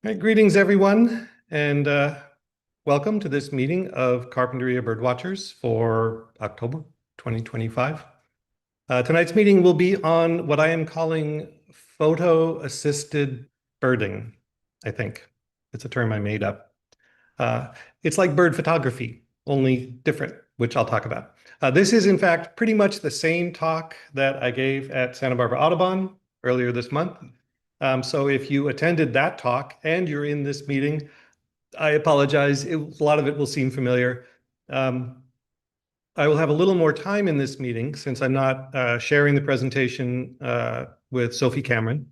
Right, greetings, everyone, and welcome to this meeting of Carpinteria Birdwatchers for October 2025. Tonight's meeting will be on what I am calling photo-assisted birding, I think. It's a term I made up. It's like bird photography, only different, which I'll talk about. This is, in fact, pretty much the same talk that I gave at Santa Barbara Audubon earlier this month. So if you attended that talk and you're in this meeting, I apologize. A lot of it will seem familiar. I will have a little more time in this meeting since I'm not sharing the presentation with Sophie Cameron.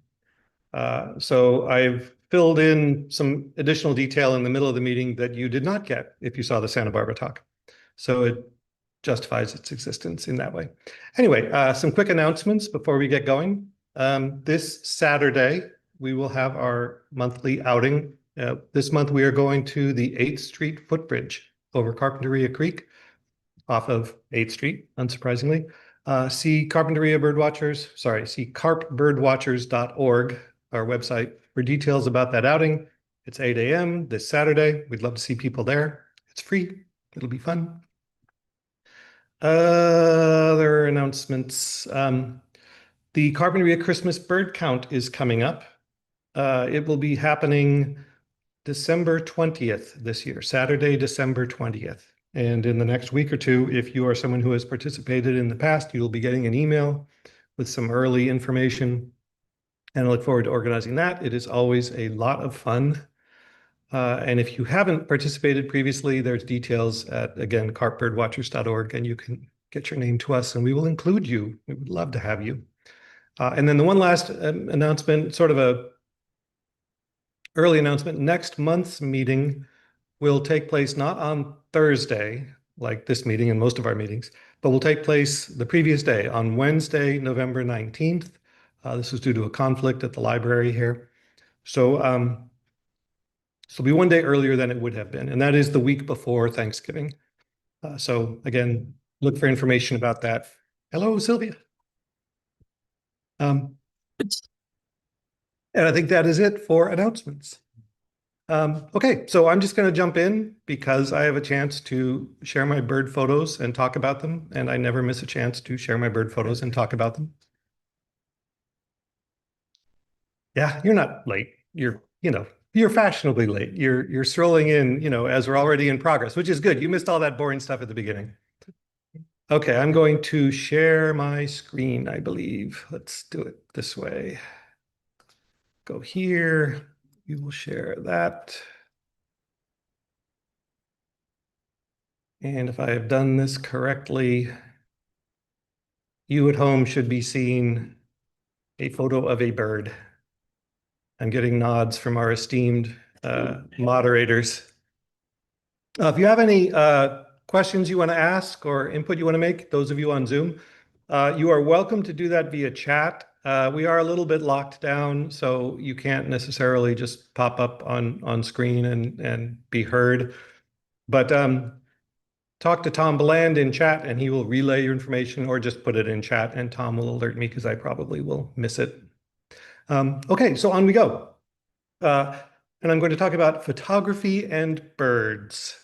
So I've filled in some additional detail in the middle of the meeting that you did not get if you saw the Santa Barbara talk. So it justifies its existence in that way. Anyway, some quick announcements before we get going. This Saturday, we will have our monthly outing. This month, we are going to the 8th Street footbridge over Carpinteria Creek off of 8th Street, unsurprisingly. See carpbirdwatchers.org, our website, for details about that outing. It's 8 a.m. this Saturday. We'd love to see people there. It's free. It'll be fun. Other announcements. The Carpinteria Christmas bird count is coming up. It will be happening December 20th this year, Saturday, December 20th. And in the next week or two, if you are someone who has participated in the past, you'll be getting an email with some early information. And I look forward to organizing that. It is always a lot of fun. And if you haven't participated previously, there's details at, again, carpbirdwatchers.org, and you can get your name to us, and we will include you. We would love to have you. And then the one last announcement, sort of a early announcement, next month's meeting will take place not on Thursday, like this meeting and most of our meetings, but will take place the previous day on Wednesday, November 19th. This was due to a conflict at the library here. So it'll be one day earlier than it would have been, and that is the week before Thanksgiving. So again, look for information about that. Hello, Sylvia. And I think that is it for announcements. Okay, so I'm just going to jump in because I have a chance to share my bird photos and talk about them, and I never miss a chance to share my bird photos and talk about them. Yeah, you're not late. You're fashionably late. You're strolling in, as we're already in progress, which is good. You missed all that boring stuff at the beginning. Okay, I'm going to share my screen, I believe. Let's do it this way. Go here. We will share that. And if I have done this correctly, you at home should be seeing a photo of a bird. I'm getting nods from our esteemed moderators. If you have any questions you want to ask or input you want to make, those of you on Zoom, you are welcome to do that via chat. We are a little bit locked down, so you can't necessarily just pop up on screen and be heard. But talk to Tom Beland in chat, and he will relay your information, or just put it in chat, and Tom will alert me because I probably will miss it. Okay, so on we go. And I'm going to talk about photography and birds.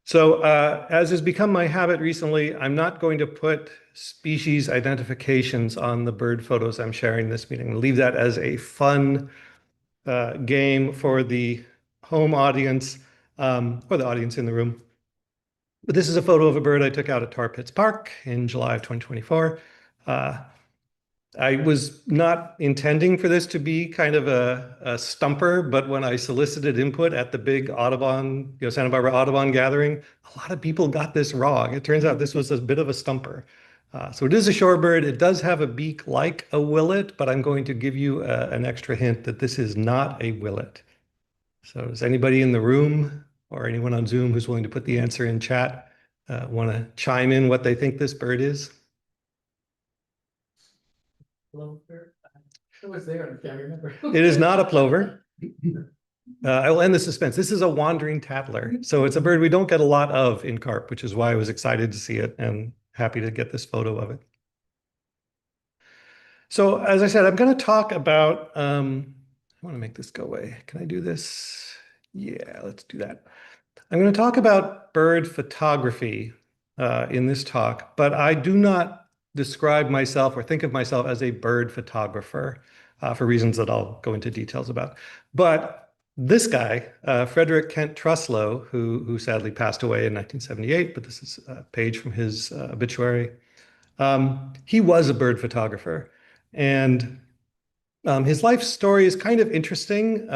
So as has become my habit recently, I'm not going to put species identifications on the bird photos I'm sharing this meeting. I'll leave that as a fun game for the home audience or the audience in the room. But this is a photo of a bird I took out at Tar Pits Park in July of 2024. I was not intending for this to be kind of a stumper, but when I solicited input at the big Audubon, Santa Barbara Audubon gathering, a lot of people got this wrong. It turns out this was a bit of a stumper. So it is a shorebird. It does have a beak like a willet, but I'm going to give you an extra hint that this is not a willet. So does anybody in the room or anyone on Zoom who's willing to put the answer in chat want to chime in what they think this bird is? Plover. It was there, I can't remember. It is not a plover. I will end the suspense. This is a wandering tattler. So it's a bird we don't get a lot of in carp, which is why I was excited to see it and happy to get this photo of it. So as I said, I'm going to talk about want to make this go away. Can I do this? Yeah, let's do that. I'm going to talk about bird photography in this talk, but I do not describe myself or think of myself as a bird photographer for reasons that I'll go into details about. But this guy, Frederick Kent Truslow, who sadly passed away in 1978, but this is a page from his obituary. He was a bird photographer, and his life story is kind of interesting.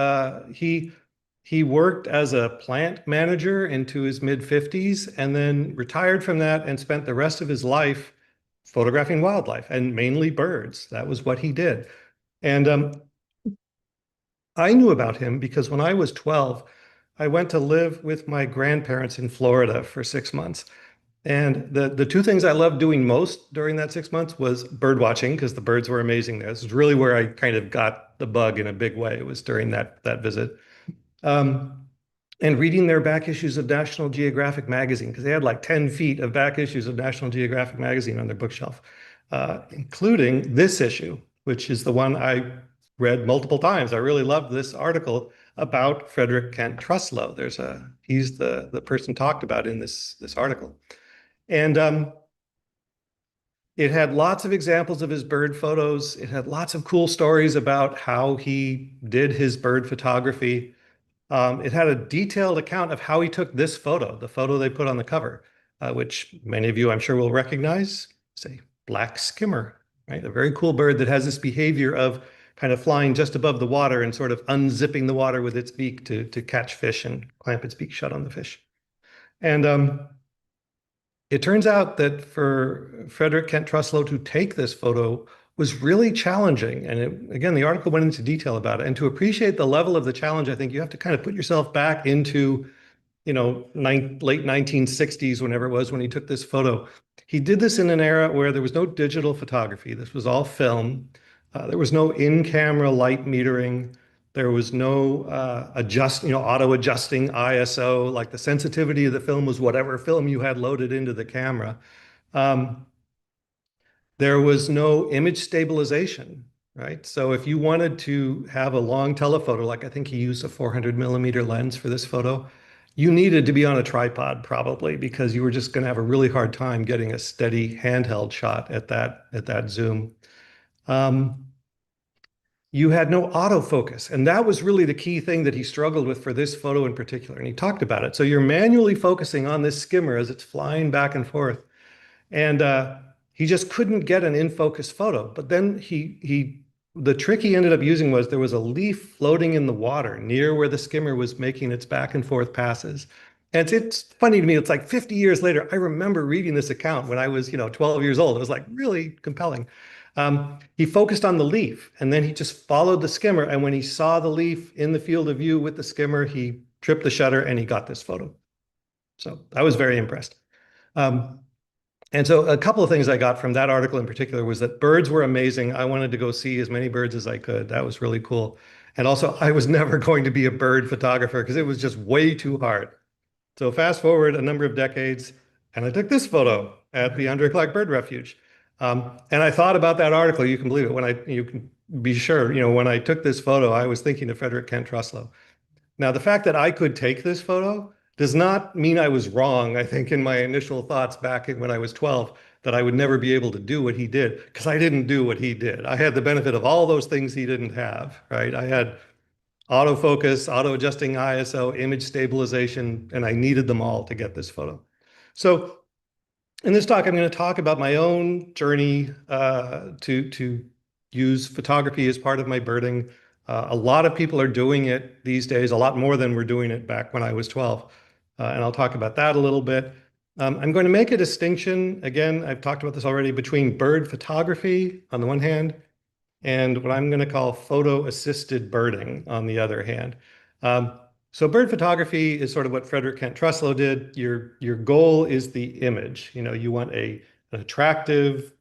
He worked as a plant manager into his mid-50s and then retired from that and spent the rest of his life photographing wildlife and mainly birds. That was what he did. And I knew about him because when I was 12, I went to live with my grandparents in Florida for 6 months. And the two things I loved doing most during that 6 months was bird watching because the birds were amazing there. This is really where I kind of got the bug in a big way. It was during that visit. Um, and reading their back issues of National Geographic magazine because they had like 10 feet of back issues of National Geographic magazine on their bookshelf, including this issue, which is the one I read multiple times. I really loved this article about Frederick Kent Truslow. He's the person talked about in this article. And it had lots of examples of his bird photos. It had lots of cool stories about how he did his bird photography. It had a detailed account of how he took this photo, the photo they put on the cover, which many of you I'm sure will recognize. It's a black skimmer, right? A very cool bird that has this behavior of kind of flying just above the water and sort of unzipping the water with its beak to catch fish and clamp its beak shut on the fish. And it turns out that for Frederick Kent Truslow to take this photo was really challenging. And again, the article went into detail about it. And to appreciate the level of the challenge, I think you have to kind of put yourself back into, late 1960s, whenever it was when he took this photo. He did this in an era where there was no digital photography. This was all film. There was no in-camera light metering. There was no auto-adjusting ISO. Like the sensitivity of the film was whatever film you had loaded into the camera. There was no image stabilization, right? So if you wanted to have a long telephoto, like I think he used a 400 millimeter lens for this photo, you needed to be on a tripod probably because you were just going to have a really hard time getting a steady handheld shot at that zoom. You had no autofocus. And that was really the key thing that he struggled with for this photo in particular. And he talked about it. So you're manually focusing on this skimmer as it's flying back and forth. And he just couldn't get an in-focus photo. But then the trick he ended up using was there was a leaf floating in the water near where the skimmer was making its back and forth passes. And it's funny to me, it's like 50 years later, I remember reading this account when I was, 12 years old. It was like really compelling. He focused on the leaf and then he just followed the skimmer. And when he saw the leaf in the field of view with the skimmer, he tripped the shutter and he got this photo. So I was very impressed. And so a couple of things I got from that article in particular was that birds were amazing. I wanted to go see as many birds as I could. That was really cool. And also I was never going to be a bird photographer because it was just way too hard. So fast forward a number of decades and I took this photo at the Andre Clark Bird Refuge. And I thought about that article, you can believe it, you can be sure, when I took this photo, I was thinking of Frederick Kent Truslow. Now, the fact that I could take this photo does not mean I was wrong, I think, in my initial thoughts back when I was 12, that I would never be able to do what he did, because I didn't do what he did. I had the benefit of all those things he didn't have, right? I had autofocus, auto-adjusting ISO, image stabilization, and I needed them all to get this photo. So in this talk, I'm going to talk about my own journey to use photography as part of my birding. A lot of people are doing it these days, a lot more than were doing it back when I was 12. And I'll talk about that a little bit. I'm going to make a distinction, again, I've talked about this already, between bird photography on the one hand and what I'm going to call photo-assisted birding on the other hand. So bird photography is sort of what Frederick Kent Truslow did. Your goal is the image. You want an attractive,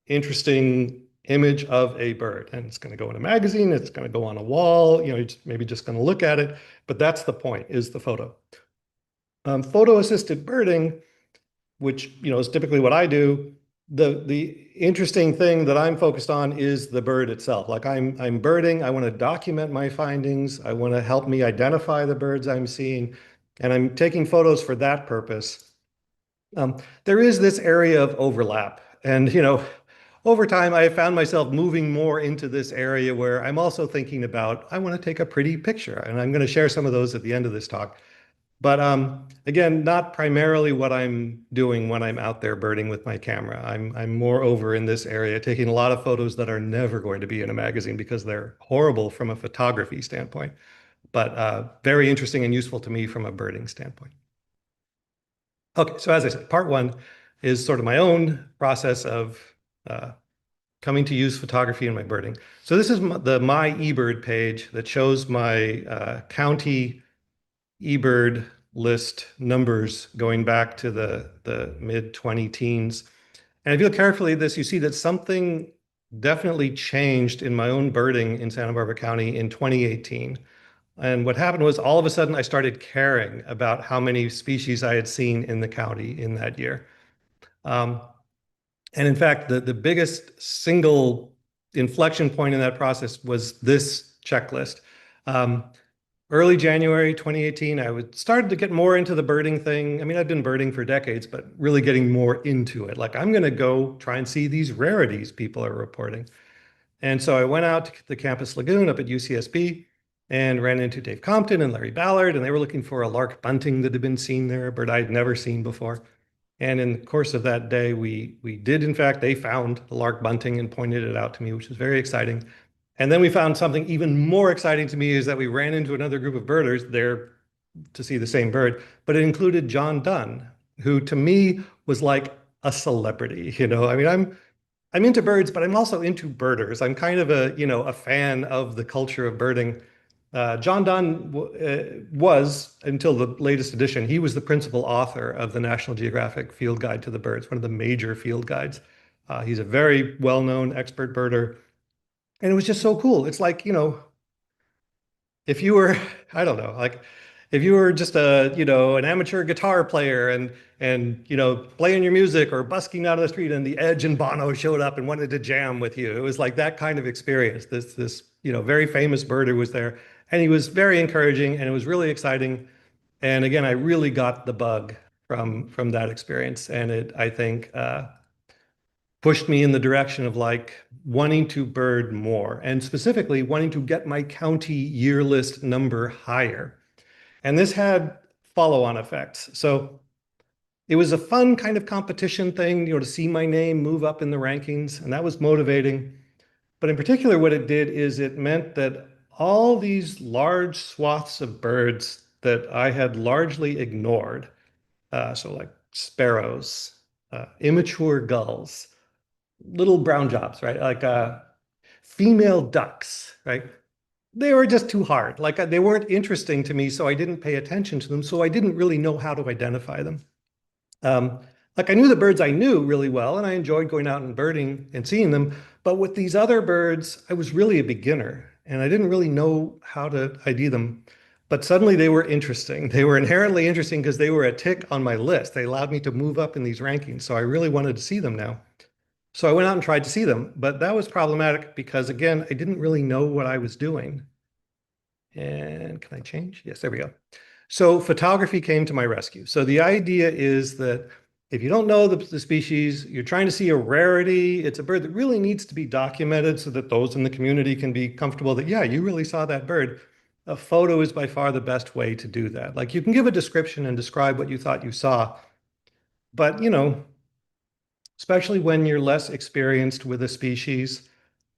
interesting image of a bird. And it's going to go in a magazine. It's going to go on a wall. You're maybe just going to look at it. But that's the point, is the photo. Photo-assisted birding, which is typically what I do, the interesting thing that I'm focused on is the bird itself. Like I'm birding, I want to document my findings, I want to help me identify the birds I'm seeing, and I'm taking photos for that purpose. There is this area of overlap, and over time I have found myself moving more into this area where I'm also thinking about I want to take a pretty picture, and I'm going to share some of those at the end of this talk. But again, not primarily what I'm doing when I'm out there birding with my camera. I'm more over in this area, taking a lot of photos that are never going to be in a magazine because they're horrible from a photography standpoint, but very interesting and useful to me from a birding standpoint. Okay, so as I said, part one is sort of my own process of uh, coming to use photography in my birding. So this is the My eBird page that shows my county eBird list numbers going back to the mid 20 teens. And if you look carefully at this, you see that something definitely changed in my own birding in Santa Barbara County in 2018. And what happened was all of a sudden I started caring about how many species I had seen in the county in that year. Um, and in fact, the biggest single inflection point in that process was this checklist. Um, Early January 2018, I started to get more into the birding thing. I mean, I've been birding for decades, but really getting more into it. Like, I'm going to go try and see these rarities people are reporting. And so I went out to the campus lagoon up at UCSB and ran into Dave Compton and Larry Ballard, and they were looking for a lark bunting that had been seen there, a bird I'd never seen before. And in the course of that day, we did, in fact, they found the lark bunting and pointed it out to me, which was very exciting. And then we found something even more exciting to me is that we ran into another group of birders there to see the same bird, but it included John Dunn, who to me was like a celebrity. I mean, I'm into birds, but I'm also into birders. I'm kind of a fan of the culture of birding. John Donne was, until the latest edition, he was the principal author of the National Geographic Field Guide to the Birds, one of the major field guides. He's a very well-known expert birder. And it was just so cool. It's like, if you were, I don't know, like if you were just an amateur guitar player and playing your music or busking out of the street and the Edge and Bono showed up and wanted to jam with you. It was like that kind of experience. This very famous birder was there and he was very encouraging and it was really exciting. And again, I really got the bug from that experience. And I think, pushed me in the direction of like wanting to bird more and specifically wanting to get my county year list number higher. And this had follow-on effects. So it was a fun kind of competition thing, to see my name move up in the rankings, and that was motivating. But in particular, what it did is it meant that all these large swaths of birds that I had largely ignored, so like sparrows, immature gulls, little brown jobs, right? Like female ducks, right? They were just too hard. Like they weren't interesting to me, so I didn't pay attention to them. So I didn't really know how to identify them. Um, like I knew the birds I knew really well, and I enjoyed going out and birding and seeing them. But with these other birds, I was really a beginner, and I didn't really know how to ID them. But suddenly they were interesting. They were inherently interesting because they were a tick on my list. They allowed me to move up in these rankings. So I really wanted to see them now. So I went out and tried to see them, but that was problematic because again, I didn't really know what I was doing. And can I change? Yes, there we go. So photography came to my rescue. So the idea is that if you don't know the species, you're trying to see a rarity, it's a bird that really needs to be documented so that those in the community can be comfortable that, yeah, you really saw that bird. A photo is by far the best way to do that. Like you can give a description and describe what you thought you saw, but especially when you're less experienced with a species,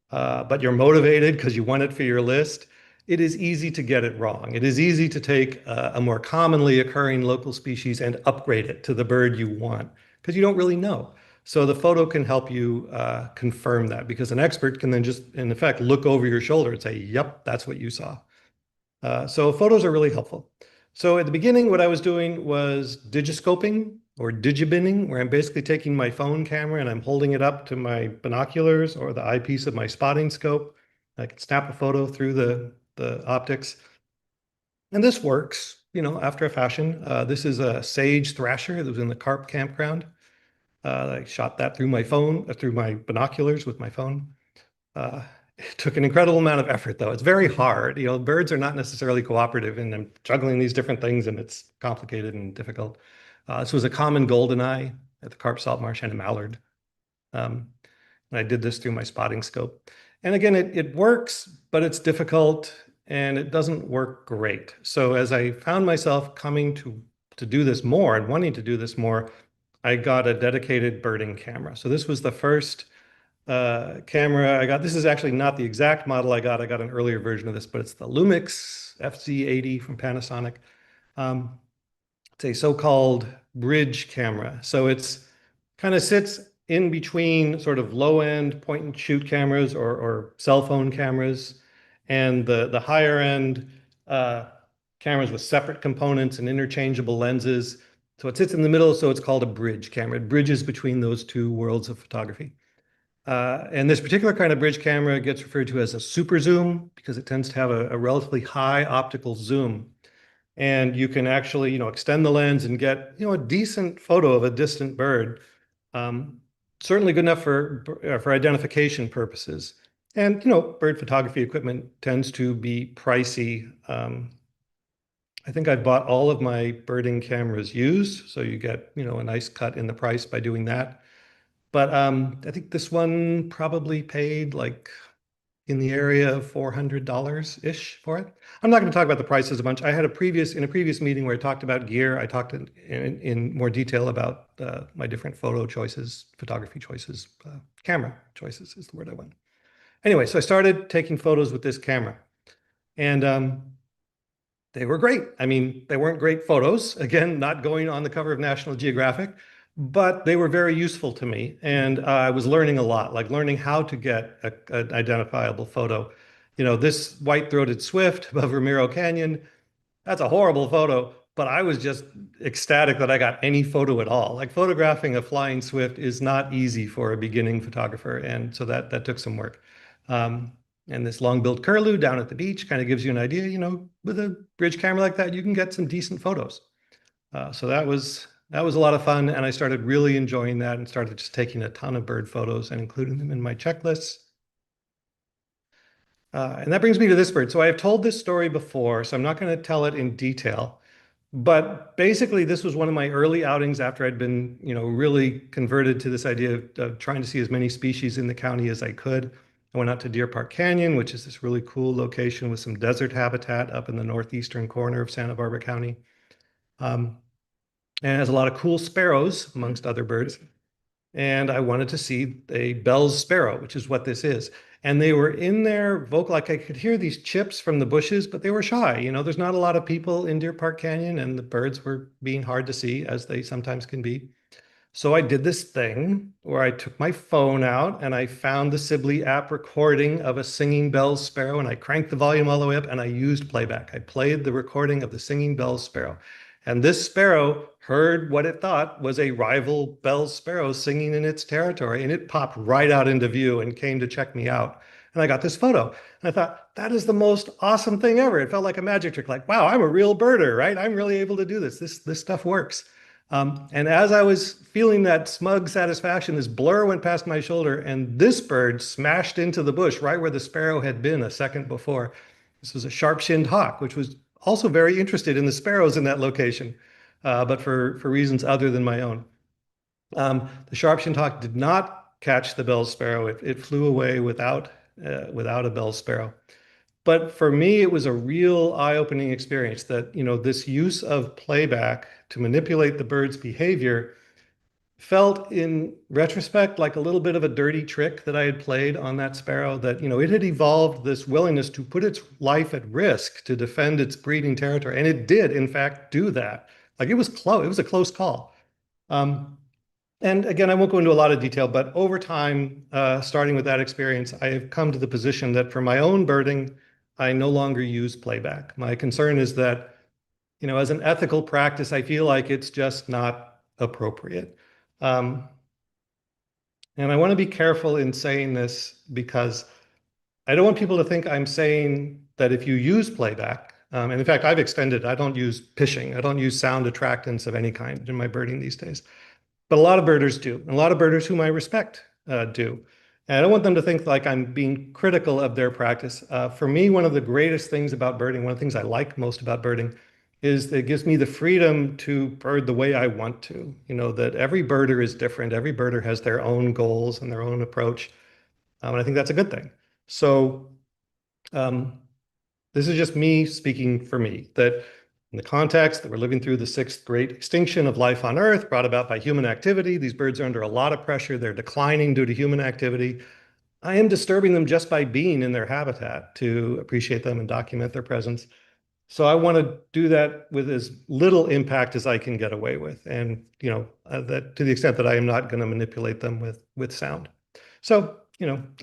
but you're motivated because you want it for your list, it is easy to get it wrong. It is easy to take a more commonly occurring local species and upgrade it to the bird you want because you don't really know. So the photo can help you confirm that because an expert can then just, in effect, look over your shoulder and say, yep, that's what you saw. So photos are really helpful. So at the beginning, what I was doing was digiscoping or digibinning, where I'm basically taking my phone camera and I'm holding it up to my binoculars or the eyepiece of my spotting scope. I can snap a photo through the optics. And this works, after a fashion. This is a sage thrasher that was in the carp campground. I shot that through my phone, through my binoculars with my phone. It took an incredible amount of effort, though. It's very hard. You know, birds are not necessarily cooperative, and I'm juggling these different things, and it's complicated and difficult. This was a common goldeneye at the carp salt marsh and a mallard. Um, and I did this through my spotting scope. And again, it works, but it's difficult and it doesn't work great. So as I found myself coming to do this more and wanting to do this more, I got a dedicated birding camera. So this was the first camera I got. This is actually not the exact model I got. I got an earlier version of this, but it's the Lumix FZ80 from Panasonic. It's a so-called bridge camera. So it's kind of sits in between sort of low-end point and shoot cameras or cell phone cameras and the higher end cameras with separate components and interchangeable lenses. So it sits in the middle, so it's called a bridge camera. It bridges between those two worlds of photography. And this particular kind of bridge camera gets referred to as a super zoom because it tends to have a relatively high optical zoom. And you can actually, extend the lens and get, a decent photo of a distant bird. Certainly good enough for identification purposes. And, bird photography equipment tends to be pricey. I think I bought all of my birding cameras used, so you get, a nice cut in the price by doing that. But I think this one probably paid like in the area of $400-ish for it. I'm not going to talk about the prices a bunch. I had in a previous meeting where I talked about gear. I talked in more detail about my different photo choices, photography choices, camera choices is the word I went. Anyway, so I started taking photos with this camera, and they were great. I mean, they weren't great photos. Again, not going on the cover of National Geographic, but they were very useful to me. And I was learning a lot, like learning how to get an identifiable photo. This white-throated swift above Ramiro Canyon, that's a horrible photo, but I was just ecstatic that I got any photo at all. Like photographing a flying swift is not easy for a beginning photographer. And so that took some work. And this long-billed curlew down at the beach kind of gives you an idea, with a bridge camera like that, you can get some decent photos. So that was a lot of fun, and I started really enjoying that and started just taking a ton of bird photos and including them in my checklists. And that brings me to this bird. So I have told this story before, so I'm not going to tell it in detail. But basically, this was one of my early outings after I'd been, really converted to this idea of trying to see as many species in the county as I could. I went out to Deer Park Canyon, which is this really cool location with some desert habitat up in the northeastern corner of Santa Barbara County. And it has a lot of cool sparrows, amongst other birds. And I wanted to see a Bell's sparrow, which is what this is. And they were in their vocal, like I could hear these chips from the bushes, but they were shy. There's not a lot of people in Deer Park Canyon, and the birds were being hard to see, as they sometimes can be. So I did this thing where I took my phone out and I found the Sibley app recording of a singing Bell's sparrow, and I cranked the volume all the way up and I used playback. I played the recording of the singing Bell's sparrow. And this sparrow heard what it thought was a rival Bell's sparrow singing in its territory, and it popped right out into view and came to check me out. And I got this photo. And I thought, that is the most awesome thing ever. It felt like a magic trick, like, wow, I'm a real birder, right? I'm really able to do this. This stuff works. And as I was feeling that smug satisfaction, this blur went past my shoulder, and this bird smashed into the bush right where the sparrow had been a second before. This was a sharp-shinned hawk, which was also very interested in the sparrows in that location, but for reasons other than my own. The sharp-shinned hawk did not catch the Bell's sparrow. It flew away without a Bell's sparrow. But for me, it was a real eye-opening experience that, this use of playback to manipulate the bird's behavior felt in retrospect like a little bit of a dirty trick that I had played on that sparrow, that, it had evolved this willingness to put its life at risk to defend its breeding territory. And it did, in fact, do that. Like it was close, it was a close call. And again, I won't go into a lot of detail, but over time, starting with that experience, I have come to the position that for my own birding, I no longer use playback. My concern is that, as an ethical practice, I feel like it's just not appropriate. And I want to be careful in saying this because I don't want people to think I'm saying that if you use playback, and in fact, I've extended, I don't use pishing. I don't use sound attractants of any kind in my birding these days. but a lot of birders do. And a lot of birders whom I respect do. And I don't want them to think like I'm being critical of their practice. For me, one of the greatest things about birding, one of the things I like most about birding, is that it gives me the freedom to bird the way I want to. You know, that every birder is different. Every birder has their own goals and their own approach. And I think that's a good thing. So um, this is just me speaking for me, that in the context that we're living through the sixth great extinction of life on Earth brought about by human activity, these birds are under a lot of pressure. They're declining due to human activity. I am disturbing them just by being in their habitat to appreciate them and document their presence. So I want to do that with as little impact as I can get away with, and that to the extent that I am not going to manipulate them with sound. So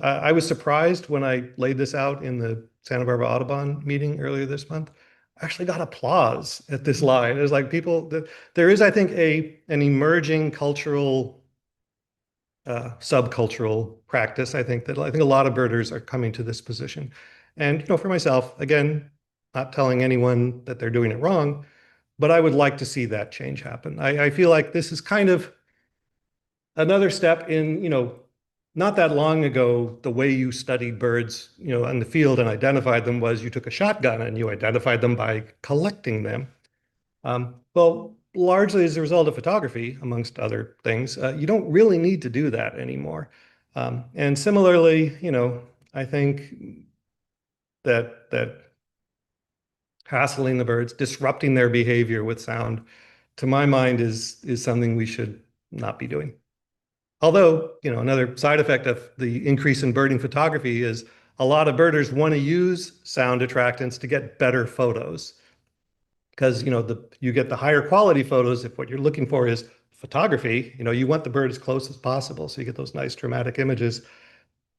I was surprised when I laid this out in the Santa Barbara Audubon meeting earlier this month. I actually got applause at this line. It was like people that there is, I think, an emerging cultural subcultural practice. I think a lot of birders are coming to this position. And for myself, again, not telling anyone that they're doing it wrong, but I would like to see that change happen. I feel like this is kind of another step in, not that long ago, the way you studied birds, in the field and identified them was you took a shotgun and you identified them by collecting them. Well, largely as a result of photography, amongst other things, you don't really need to do that anymore. And similarly, I think that hassling the birds, disrupting their behavior with sound, to my mind, is something we should not be doing. Although, another side effect of the increase in birding photography is a lot of birders want to use sound attractants to get better photos. Because you get the higher quality photos if what you're looking for is photography. You want the bird as close as possible, so you get those nice dramatic images,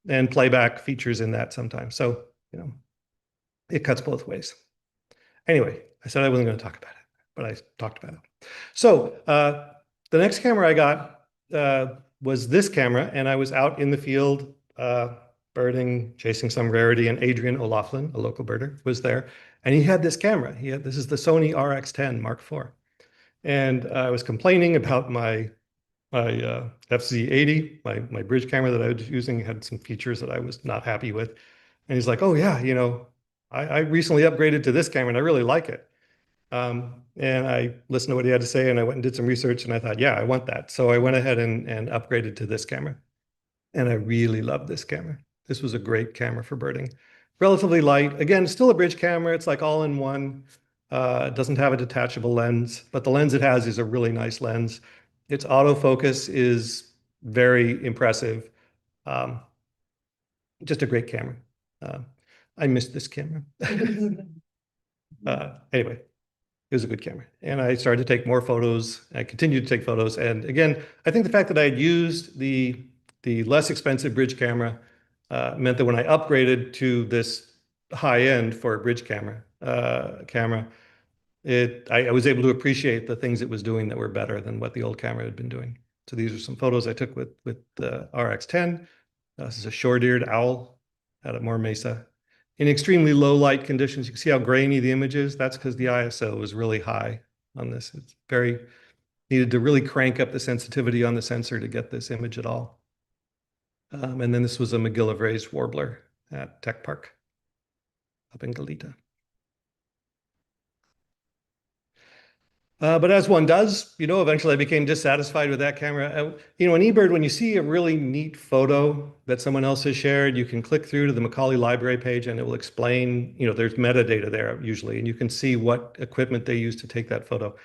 and playback features in that sometimes. So it cuts both ways. Anyway, I said I wasn't going to talk about it, but I talked about it. So the next camera I got was this camera, and I was out in the field birding, chasing some rarity, and Adrian O'Loughlin, a local birder, was there. And he had this camera. This is the Sony RX10 Mark IV. And I was complaining about my FZ80, my bridge camera that I was using had some features that I was not happy with. And he's like, oh yeah, I recently upgraded to this camera and I really like it. And I listened to what he had to say and I went and did some research and I thought, yeah, I want that. So I went ahead and upgraded to this camera. And I really love this camera. This was a great camera for birding. Relatively light. Again, still a bridge camera. It's like all in one. It doesn't have a detachable lens, but the lens it has is a really nice lens. Its autofocus is very impressive. Just a great camera. I missed this camera. Anyway, it was a good camera. And I started to take more photos. I continued to take photos. And again, I think the fact that I had used the less expensive bridge camera meant that when I upgraded to this high end for a bridge camera, I was able to appreciate the things it was doing that were better than what the old camera had been doing. So these are some photos I took with the RX10. This is a short-eared owl out at More Mesa. In extremely low light conditions, you can see how grainy the image is. That's because the ISO was really high on this. It's needed to really crank up the sensitivity on the sensor to get this image at all. And then this was a McGillivray's warbler at Tech Park up in Goleta. But as one does, eventually I became dissatisfied with that camera. In eBird, when you see a really neat photo that someone else has shared, you can click through to the Macaulay Library page and it will explain, there's metadata there usually, and you can see what equipment they used to take that photo.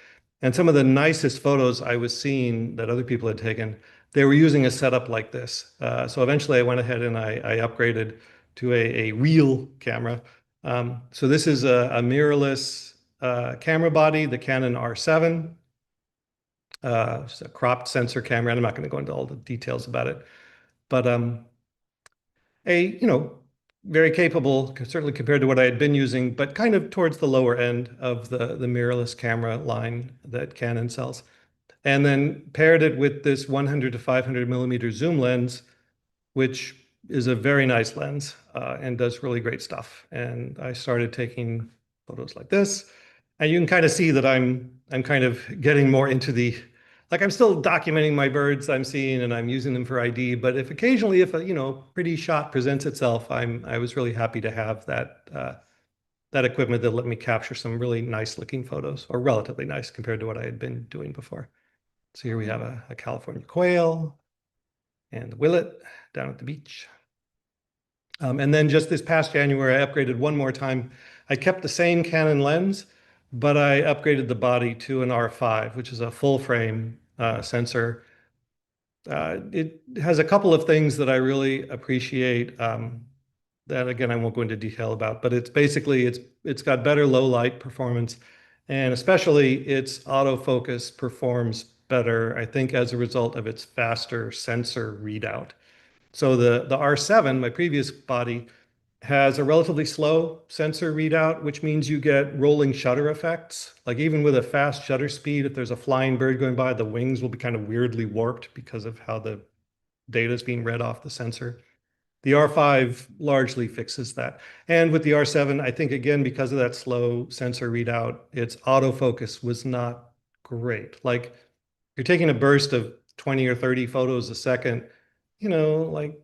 And some of the nicest photos I was seeing that other people had taken, they were using a setup like this. So eventually I went ahead and I upgraded to a real camera. So this is a mirrorless camera body, the Canon R7. It's a cropped sensor camera, and I'm not going to go into all the details about it, but very capable, certainly compared to what I had been using, but kind of towards the lower end of the mirrorless camera line that Canon sells. And then paired it with this 100 to 500 millimeter zoom lens, which is a very nice lens and does really great stuff. And I started taking photos like this. And you can kind of see that I'm kind of getting more into the like I'm still documenting my birds I'm seeing and I'm using them for ID, but if occasionally if a, pretty shot presents itself, I was really happy to have that equipment that let me capture some really nice looking photos, or relatively nice compared to what I had been doing before. So here we have a California quail and the willet down at the beach. And then just this past January, I upgraded one more time. I kept the same Canon lens, but I upgraded the body to an R5, which is a full frame sensor. It has a couple of things that I really appreciate. That again, I won't go into detail about, but it's basically it's got better low light performance, and especially its autofocus performs better, I think, as a result of its faster sensor readout. So the R7, my previous body, has a relatively slow sensor readout, which means you get rolling shutter effects. Like even with a fast shutter speed, if there's a flying bird going by, the wings will be kind of weirdly warped because of how the data is being read off the sensor. The R5 largely fixes that. And with the R7, I think again, because of that slow sensor readout, its autofocus was not great. Like you're taking a burst of 20 or 30 photos a second, like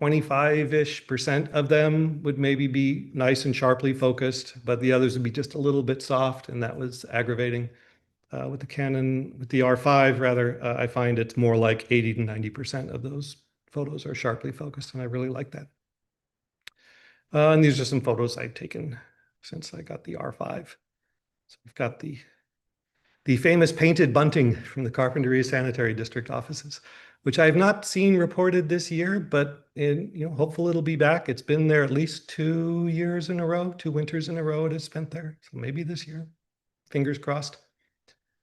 25-ish% of them would maybe be nice and sharply focused, but the others would be just a little bit soft, and that was aggravating. With the Canon, with the R5 rather, I find it's more like 80 to 90% of those photos are sharply focused, and I really like that. And these are some photos I've taken since I got the R5. So we've got the famous painted bunting from the Carpinteria Sanitary District offices, which I have not seen reported this year, but hopefully it'll be back. It's been there at least 2 years in a row, 2 winters in a row it has spent there. So maybe this year, fingers crossed.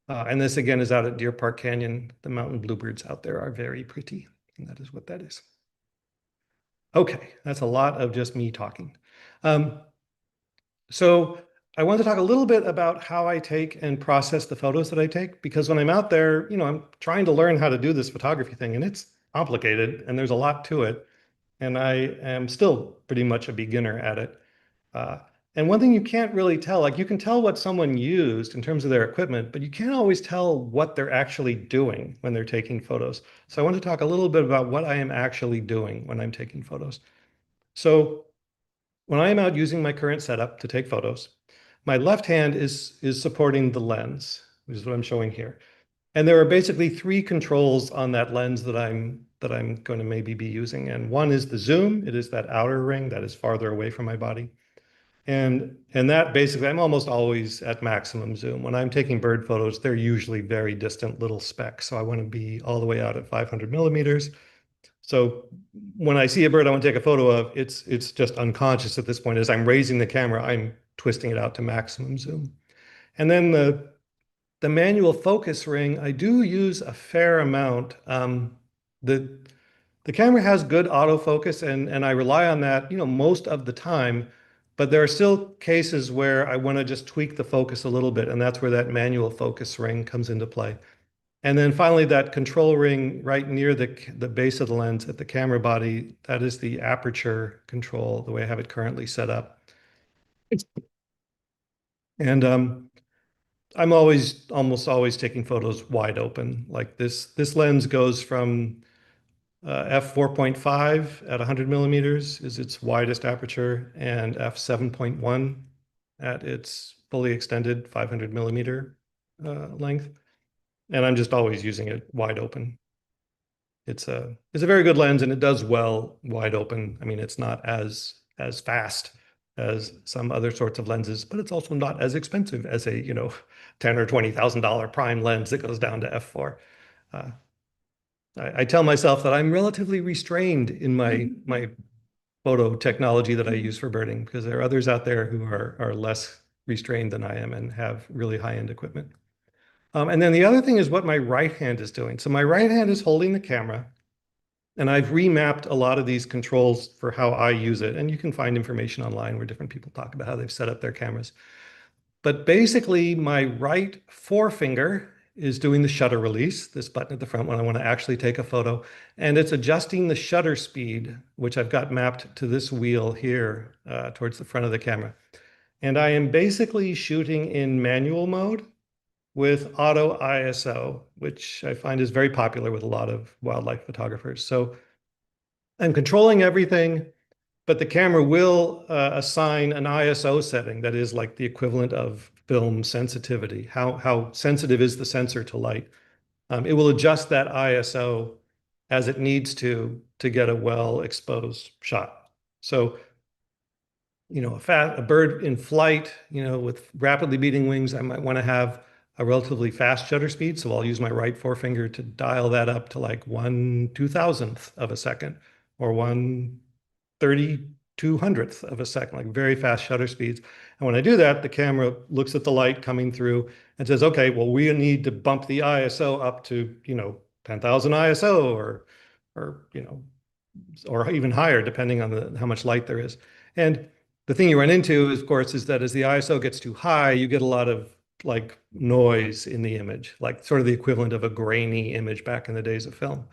And this again is out at Deer Park Canyon. The mountain bluebirds out there are very pretty, and that is what that is. Okay, that's a lot of just me talking. So I want to talk a little bit about how I take and process the photos that I take, because when I'm out there, I'm trying to learn how to do this photography thing, and it's complicated and there's a lot to it. And I am still pretty much a beginner at it. And one thing you can't really tell, like you can tell what someone used in terms of their equipment, but you can't always tell what they're actually doing when they're taking photos. So I want to talk a little bit about what I am actually doing when I'm taking photos. So when I am out using my current setup to take photos, my left hand is supporting the lens, which is what I'm showing here. And there are basically 3 controls on that lens that I'm going to maybe be using. And one is the zoom. It is that outer ring that is farther away from my body. And that basically, I'm almost always at maximum zoom. When I'm taking bird photos, they're usually very distant little specks. So I want to be all the way out at 500 millimeters. So when I see a bird I want to take a photo of, it's just unconscious at this point. As I'm raising the camera, I'm twisting it out to maximum zoom. And then the manual focus ring, I do use a fair amount. The camera has good autofocus, and I rely on that, most of the time. But there are still cases where I want to just tweak the focus a little bit, and that's where that manual focus ring comes into play. And then finally, that control ring right near the base of the lens at the camera body, that is the aperture control, the way I have it currently set up. And I'm almost always taking photos wide open. Like this lens goes from f4.5 at 100 millimeters is its widest aperture, and f7.1 at its fully extended 500 millimeter length. And I'm just always using it wide open. It's a very good lens, and it does well wide open. I mean, it's not as fast as some other sorts of lenses, but it's also not as expensive as a $10,000 or $20,000 prime lens that goes down to f4. I tell myself that I'm relatively restrained in my photo technology that I use for birding, because there are others out there who are less restrained than I am and have really high-end equipment. And then the other thing is what my right hand is doing. So my right hand is holding the camera, and I've remapped a lot of these controls for how I use it. And you can find information online where different people talk about how they've set up their cameras. But basically, my right forefinger is doing the shutter release, this button at the front when I want to actually take a photo. And it's adjusting the shutter speed, which I've got mapped to this wheel here towards the front of the camera. And I am basically shooting in manual mode. with auto ISO, which I find is very popular with a lot of wildlife photographers. So I'm controlling everything, but the camera will assign an ISO setting that is like the equivalent of film sensitivity. How sensitive is the sensor to light? It will adjust that ISO as it needs to get a well exposed shot. So, a bird in flight, with rapidly beating wings, I might want to have a relatively fast shutter speed. So I'll use my right forefinger to dial that up to like 1/2000th of a second or 1/3200th of a second, like very fast shutter speeds. And when I do that, the camera looks at the light coming through and says, okay, well, we need to bump the ISO up to, 10,000 ISO or even higher, depending on how much light there is. And the thing you run into, of course, is that as the ISO gets too high, you get a lot of like noise in the image, like sort of the equivalent of a grainy image back in the days of film.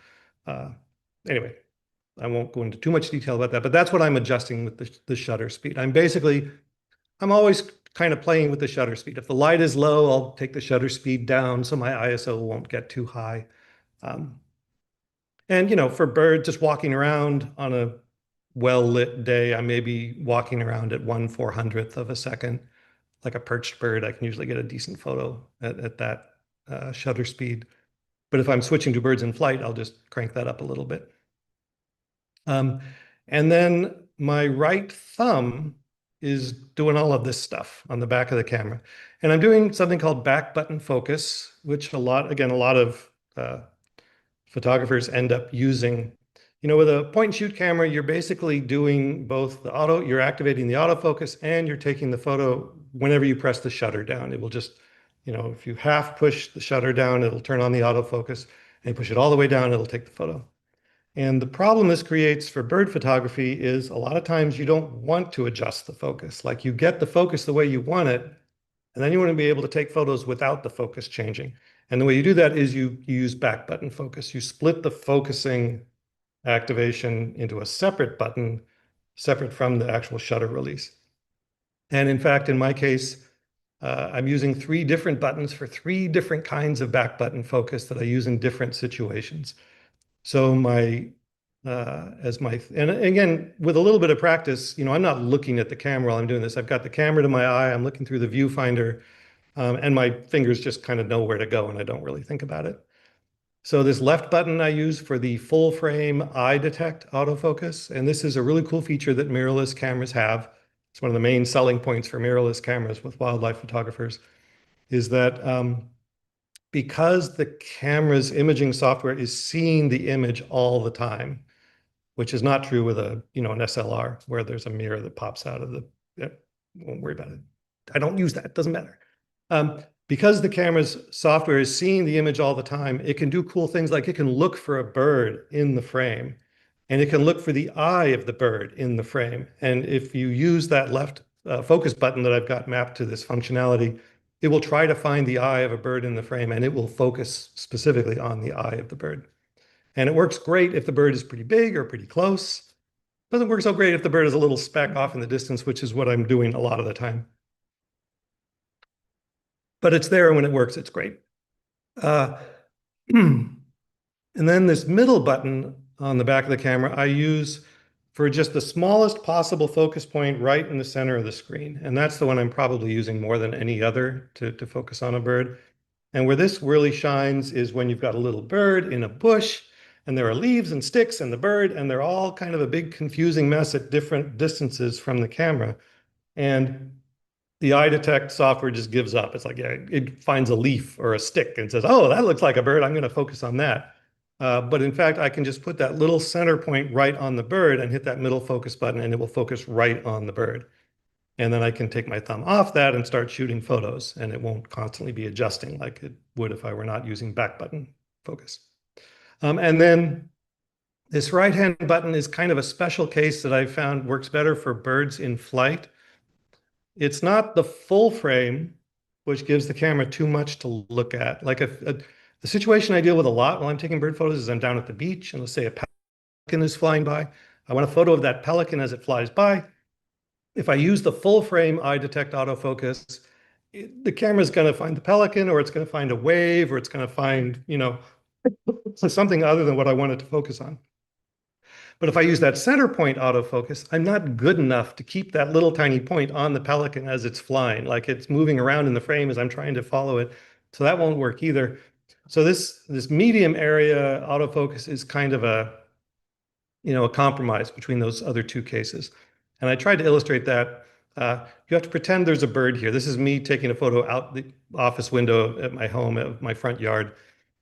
Uh, anyway, I won't go into too much detail about that, but that's what I'm adjusting with the shutter speed. I'm always kind of playing with the shutter speed. If the light is low, I'll take the shutter speed down so my ISO won't get too high. And for birds just walking around on a well-lit day, I may be walking around at 1/400th of a second. Like a perched bird, I can usually get a decent photo at that shutter speed. But if I'm switching to birds in flight, I'll just crank that up a little bit. And then my right thumb is doing all of this stuff on the back of the camera. And I'm doing something called back button focus, which a lot of photographers end up using. With a point and shoot camera, you're basically doing both you're activating the autofocus and you're taking the photo whenever you press the shutter down. It will just, if you half push the shutter down, it'll turn on the autofocus, and you push it all the way down, it'll take the photo. And the problem this creates for bird photography is a lot of times you don't want to adjust the focus. Like you get the focus the way you want it, and then you want to be able to take photos without the focus changing. And the way you do that is you use back button focus. You split the focusing activation into a separate button, separate from the actual shutter release. And in fact, in my case, I'm using 3 different buttons for 3 different kinds of back button focus that I use in different situations. So and again, with a little bit of practice, I'm not looking at the camera while I'm doing this. I've got the camera to my eye, I'm looking through the viewfinder, and my fingers just kind of know where to go, and I don't really think about it. So this left button I use for the full frame eye detect autofocus, and this is a really cool feature that mirrorless cameras have. It's one of the main selling points for mirrorless cameras with wildlife photographers, is that because the camera's imaging software is seeing the image all the time, which is not true with an SLR where there's a mirror that pops out of won't worry about it. I don't use that, it doesn't matter. Because the camera's software is seeing the image all the time, it can do cool things like it can look for a bird in the frame, and it can look for the eye of the bird in the frame. And if you use that left focus button that I've got mapped to this functionality, it will try to find the eye of a bird in the frame, and it will focus specifically on the eye of the bird. And it works great if the bird is pretty big or pretty close. Doesn't work so great if the bird is a little speck off in the distance, which is what I'm doing a lot of the time. But it's there, and when it works, it's great. And then this middle button on the back of the camera, I use for just the smallest possible focus point right in the center of the screen. And that's the one I'm probably using more than any other to focus on a bird. And where this really shines is when you've got a little bird in a bush, and there are leaves and sticks and the bird, and they're all kind of a big confusing mess at different distances from the camera. And the eye detect software just gives up. It's like, yeah, it finds a leaf or a stick and says, oh, that looks like a bird, I'm going to focus on that. But in fact, I can just put that little center point right on the bird and hit that middle focus button, and it will focus right on the bird. And then I can take my thumb off that and start shooting photos, and it won't constantly be adjusting like it would if I were not using back button focus. And then this right-hand button is kind of a special case that I found works better for birds in flight. It's not the full frame, which gives the camera too much to look at. Like the situation I deal with a lot while I'm taking bird photos is I'm down at the beach, and let's say a pelican is flying by. I want a photo of that pelican as it flies by. If I use the full frame eye detect autofocus, the camera's going to find the pelican, or it's going to find a wave, or it's going to find, something other than what I wanted to focus on. But if I use that center point autofocus, I'm not good enough to keep that little tiny point on the pelican as it's flying, like it's moving around in the frame as I'm trying to follow it. So that won't work either. So this medium area autofocus is kind of a compromise between those other two cases. And I tried to illustrate that. You have to pretend there's a bird here. This is me taking a photo out the office window at my home, at my front yard.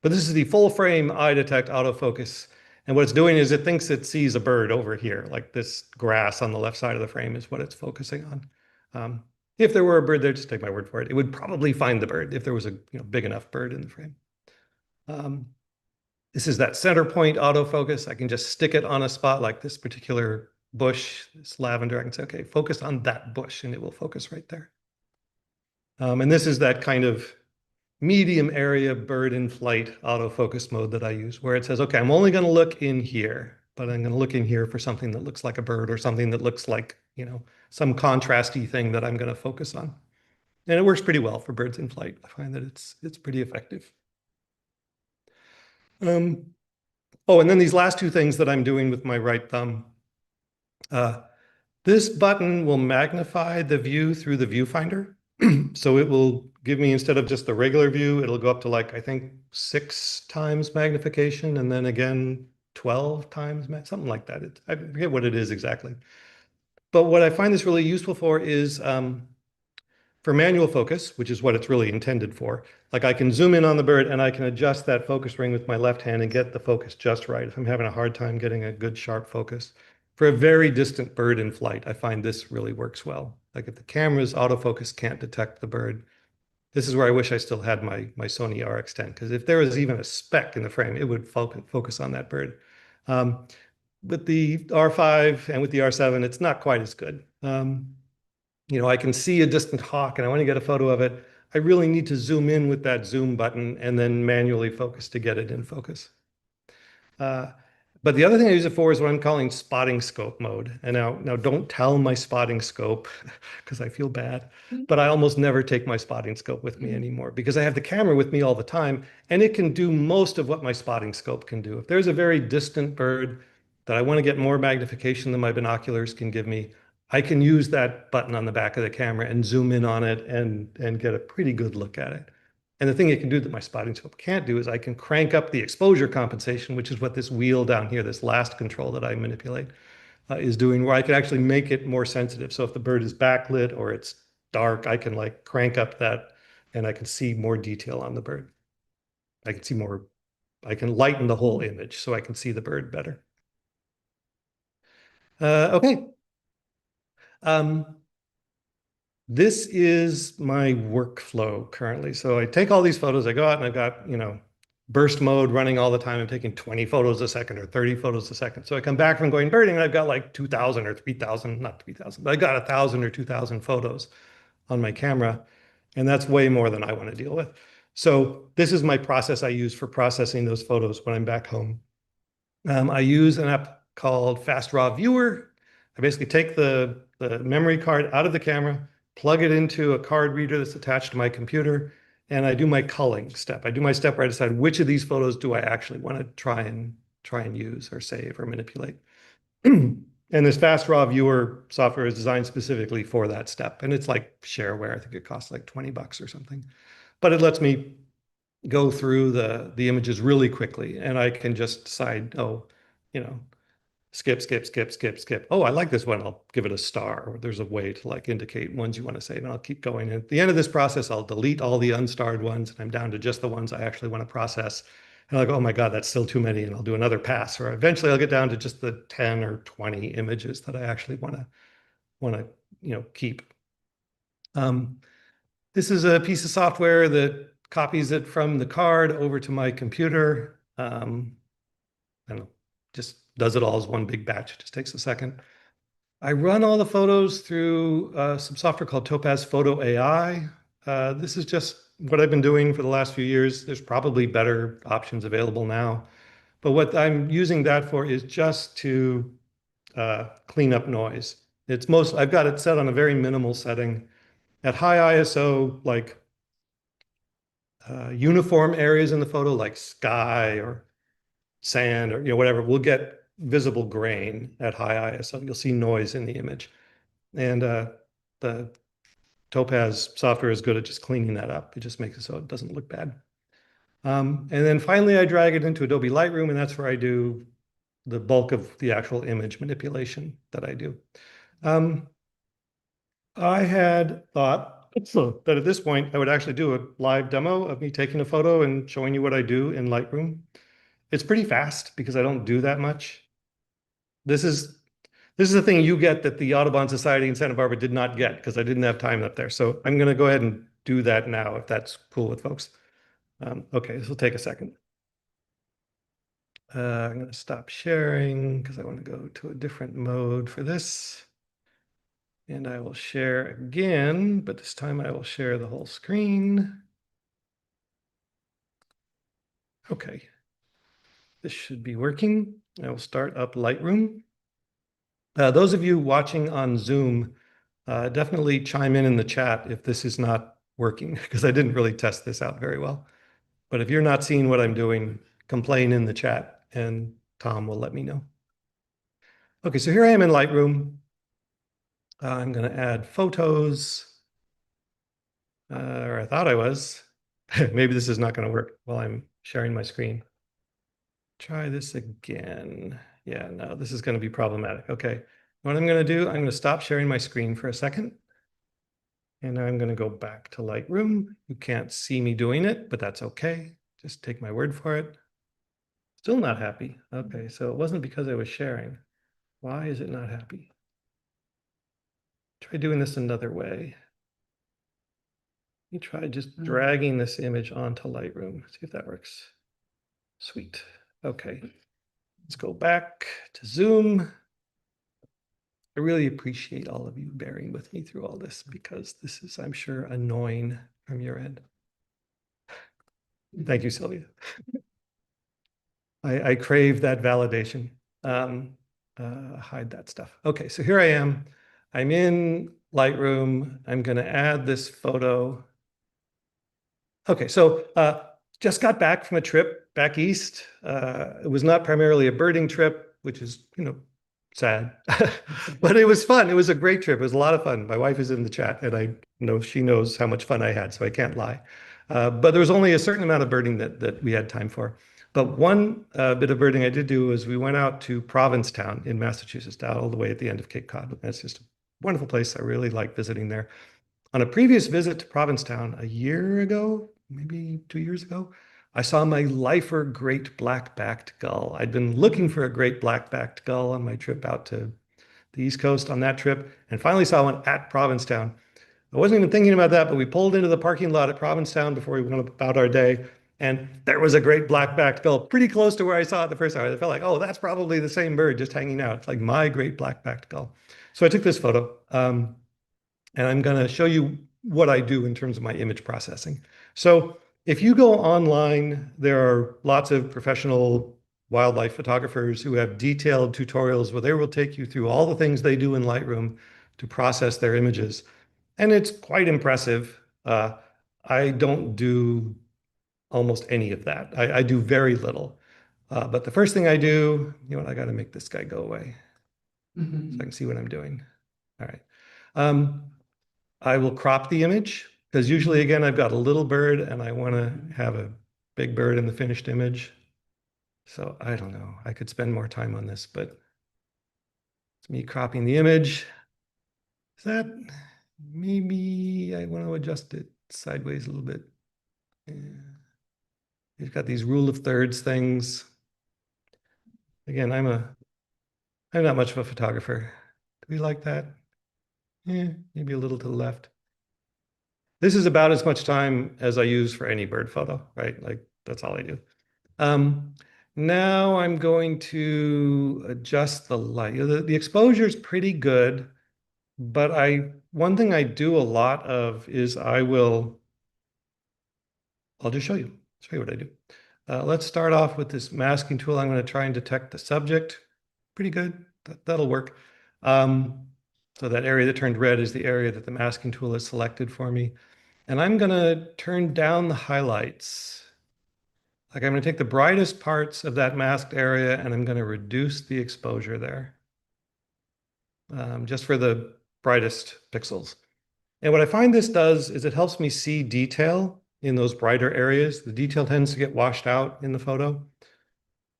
But this is the full frame eye detect autofocus. And what it's doing is it thinks it sees a bird over here, like this grass on the left side of the frame is what it's focusing on. If there were a bird there, just take my word for it, it would probably find the bird if there was a big enough bird in the frame. This is that center point autofocus. I can just stick it on a spot like this particular bush, this lavender. I can say, okay, focus on that bush, and it will focus right there. And this is that kind of medium area bird in flight autofocus mode that I use, where it says, okay, I'm only going to look in here, but I'm going to look in here for something that looks like a bird or something that looks like, some contrasty thing that I'm going to focus on. And it works pretty well for birds in flight. I find that it's pretty effective. Oh, and then these last two things that I'm doing with my right thumb. This button will magnify the view through the viewfinder. So it will give me, instead of just the regular view, it'll go up to like, I think 6 times magnification, and then again 12 times, something like that. I forget what it is exactly. But what I find this really useful for is for manual focus, which is what it's really intended for. Like I can zoom in on the bird and I can adjust that focus ring with my left hand and get the focus just right if I'm having a hard time getting a good sharp focus. For a very distant bird in flight, I find this really works well. Like if the camera's autofocus can't detect the bird, this is where I wish I still had my Sony RX10, because if there was even a speck in the frame, it would focus on that bird. With the R5 and with the R7, it's not quite as good. I can see a distant hawk and I want to get a photo of it. I really need to zoom in with that zoom button and then manually focus to get it in focus. But the other thing I use it for is what I'm calling spotting scope mode. And now don't tell my spotting scope because I feel bad, but I almost never take my spotting scope with me anymore because I have the camera with me all the time and it can do most of what my spotting scope can do. If there's a very distant bird that I want to get more magnification than my binoculars can give me, I can use that button on the back of the camera and zoom in on it and get a pretty good look at it. And the thing it can do that my spotting scope can't do is I can crank up the exposure compensation, which is what this wheel down here, this last control that I manipulate, is doing, where I can actually make it more sensitive. So if the bird is backlit or it's dark, I can like crank up that and I can see more detail on the bird. I can lighten the whole image so I can see the bird better. Okay. This is my workflow currently. So I take all these photos, I go out and I've got, burst mode running all the time. I'm taking 20 photos a second or 30 photos a second. So I come back from going birding and I've got like 2,000 or 3,000, not 3,000, but I got 1,000 or 2,000 photos on my camera. And that's way more than I want to deal with. So this is my process I use for processing those photos when I'm back home. I use an app called Fast Raw Viewer. I basically take the memory card out of the camera, plug it into a card reader that's attached to my computer, and I do my culling step. I do my step where I decide which of these photos do I actually want to try and use or save or manipulate. And this Fast Raw Viewer software is designed specifically for that step. And it's like shareware. I think it costs like 20 bucks or something. But it lets me go through the images really quickly. And I can just decide, skip, skip, skip, skip, skip. Oh, I like this one. I'll give it a star. Or there's a way to like indicate ones you want to save, and I'll keep going. And at the end of this process, I'll delete all the unstarred ones, and I'm down to just the ones I actually want to process. And I'll go, oh my God, that's still too many, and I'll do another pass. Or eventually, I'll get down to just the 10 or 20 images that I actually want to keep. This is a piece of software that copies it from the card over to my computer. I don't know, just does it all as one big batch. It just takes a second. I run all the photos through some software called Topaz Photo AI. This is just what I've been doing for the last few years. There's probably better options available now. But what I'm using that for is just to clean up noise. I've got it set on a very minimal setting. At high ISO, like uniform areas in the photo, like sky or sand or whatever, we'll get visible grain at high ISO. You'll see noise in the image. And the Topaz software is good at just cleaning that up. It just makes it so it doesn't look bad. And then finally, I drag it into Adobe Lightroom, and that's where I do the bulk of the actual image manipulation that I do. I had thought that at this point, I would actually do a live demo of me taking a photo and showing you what I do in Lightroom. It's pretty fast because I don't do that much. This is the thing you get that the Audubon Society in Santa Barbara did not get because I didn't have time up there. So I'm going to go ahead and do that now if that's cool with folks. Okay, this will take a second. I'm going to stop sharing because I want to go to a different mode for this. And I will share again, but this time I will share the whole screen. Okay, this should be working. I will start up Lightroom. Those of you watching on Zoom, definitely chime in the chat if this is not working, because I didn't really test this out very well. But if you're not seeing what I'm doing, complain in the chat and Tom will let me know. Okay, so here I am in Lightroom. I'm going to add photos, or I thought I was. Maybe this is not going to work while I'm sharing my screen. Try this again. Yeah, no, this is going to be problematic. Okay, what I'm going to do, I'm going to stop sharing my screen for a second. And now I'm going to go back to Lightroom. You can't see me doing it, but that's okay. Just take my word for it. Still not happy. Okay, so it wasn't because I was sharing. Why is it not happy? Try doing this another way. Let me try just dragging this image onto Lightroom. See if that works. Sweet. Okay, let's go back to Zoom. I really appreciate all of you bearing with me through all this because this is, I'm sure, annoying from your end. Thank you, Sylvia. I crave that validation. Hide that stuff. Okay, so here I am. I'm in Lightroom. I'm going to add this photo. Okay, so just got back from a trip back east. It was not primarily a birding trip, which is, sad, but it was fun. It was a great trip. It was a lot of fun. My wife is in the chat, and I know she knows how much fun I had, so I can't lie. But there was only a certain amount of birding that we had time for. But one bit of birding I did do was we went out to Provincetown in Massachusetts, down all the way at the end of Cape Cod. That's just a wonderful place. I really like visiting there. On a previous visit to Provincetown a year ago, maybe 2 years ago, I saw my lifer great black-backed gull. I'd been looking for a great black-backed gull on my trip out to the East Coast on that trip, and finally saw one at Provincetown. I wasn't even thinking about that, but we pulled into the parking lot at Provincetown before we went about our day, and there was a great black-backed gull pretty close to where I saw it the first time. I felt like, oh, that's probably the same bird just hanging out. It's like my great black-backed gull. So I took this photo, and I'm going to show you what I do in terms of my image processing. So if you go online, there are lots of professional wildlife photographers who have detailed tutorials where they will take you through all the things they do in Lightroom to process their images. And it's quite impressive. I don't do almost any of that. I do very little. But the first thing I do, I got to make this guy go away so I can see what I'm doing. All right. I will crop the image because usually, again, I've got a little bird and I want to have a big bird in the finished image. So I don't know. I could spend more time on this, but it's me cropping the image. Is that maybe I want to adjust it sideways a little bit. Yeah. You've got these rule of thirds things. Again, I'm not much of a photographer. Do we like that? Yeah, maybe a little to the left. This is about as much time as I use for any bird photo, right? Like that's all I do. Now I'm going to adjust the light. The exposure is pretty good, but one thing I do a lot of is I'll just show you what I do. Let's start off with this masking tool. I'm going to try and detect the subject. Pretty good. That'll work. So that area that turned red is the area that the masking tool has selected for me. And I'm going to turn down the highlights. Like I'm going to take the brightest parts of that masked area and I'm going to reduce the exposure there, just for the brightest pixels. And what I find this does is it helps me see detail in those brighter areas. The detail tends to get washed out in the photo.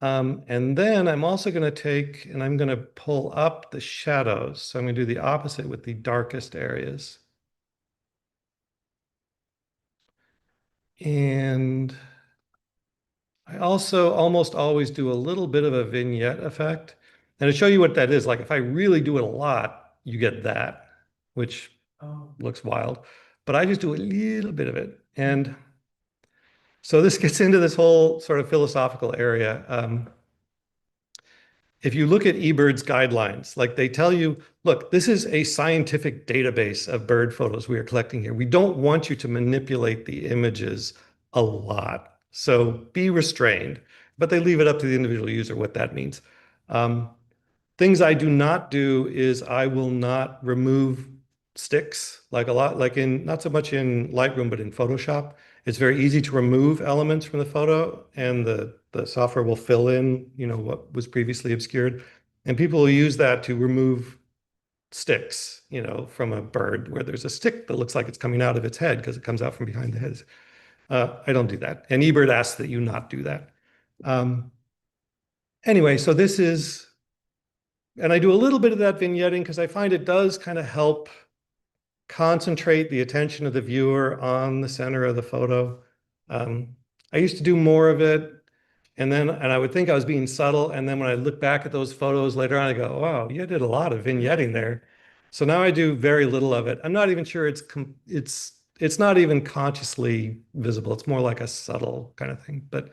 And then I'm also going to take and I'm going to pull up the shadows. So I'm going to do the opposite with the darkest areas. And I also almost always do a little bit of a vignette effect. And to show you what that is, like if I really do it a lot, you get that, which looks wild. But I just do a little bit of it. And so this gets into this whole sort of philosophical area. If you look at eBird's guidelines, like they tell you, look, this is a scientific database of bird photos we are collecting here. We don't want you to manipulate the images a lot. So be restrained, but they leave it up to the individual user what that means. Things I do not do is I will not remove sticks like a lot, like in, not so much in Lightroom, but in Photoshop. It's very easy to remove elements from the photo and the software will fill in, you know, what was previously obscured. And people will use that to remove sticks, you know, from a bird where there's a stick that looks like it's coming out of its head because it comes out from behind the head. I don't do that. And eBird asks that you not do that. Anyway, so this is, and I do a little bit of that vignetting because I find it does kind of help concentrate the attention of the viewer on the center of the photo. I used to do more of it, and I would think I was being subtle, and then when I look back at those photos later on, I go, wow, you did a lot of vignetting there. So now I do very little of it. I'm not even sure it's not even consciously visible. It's more like a subtle kind of thing. But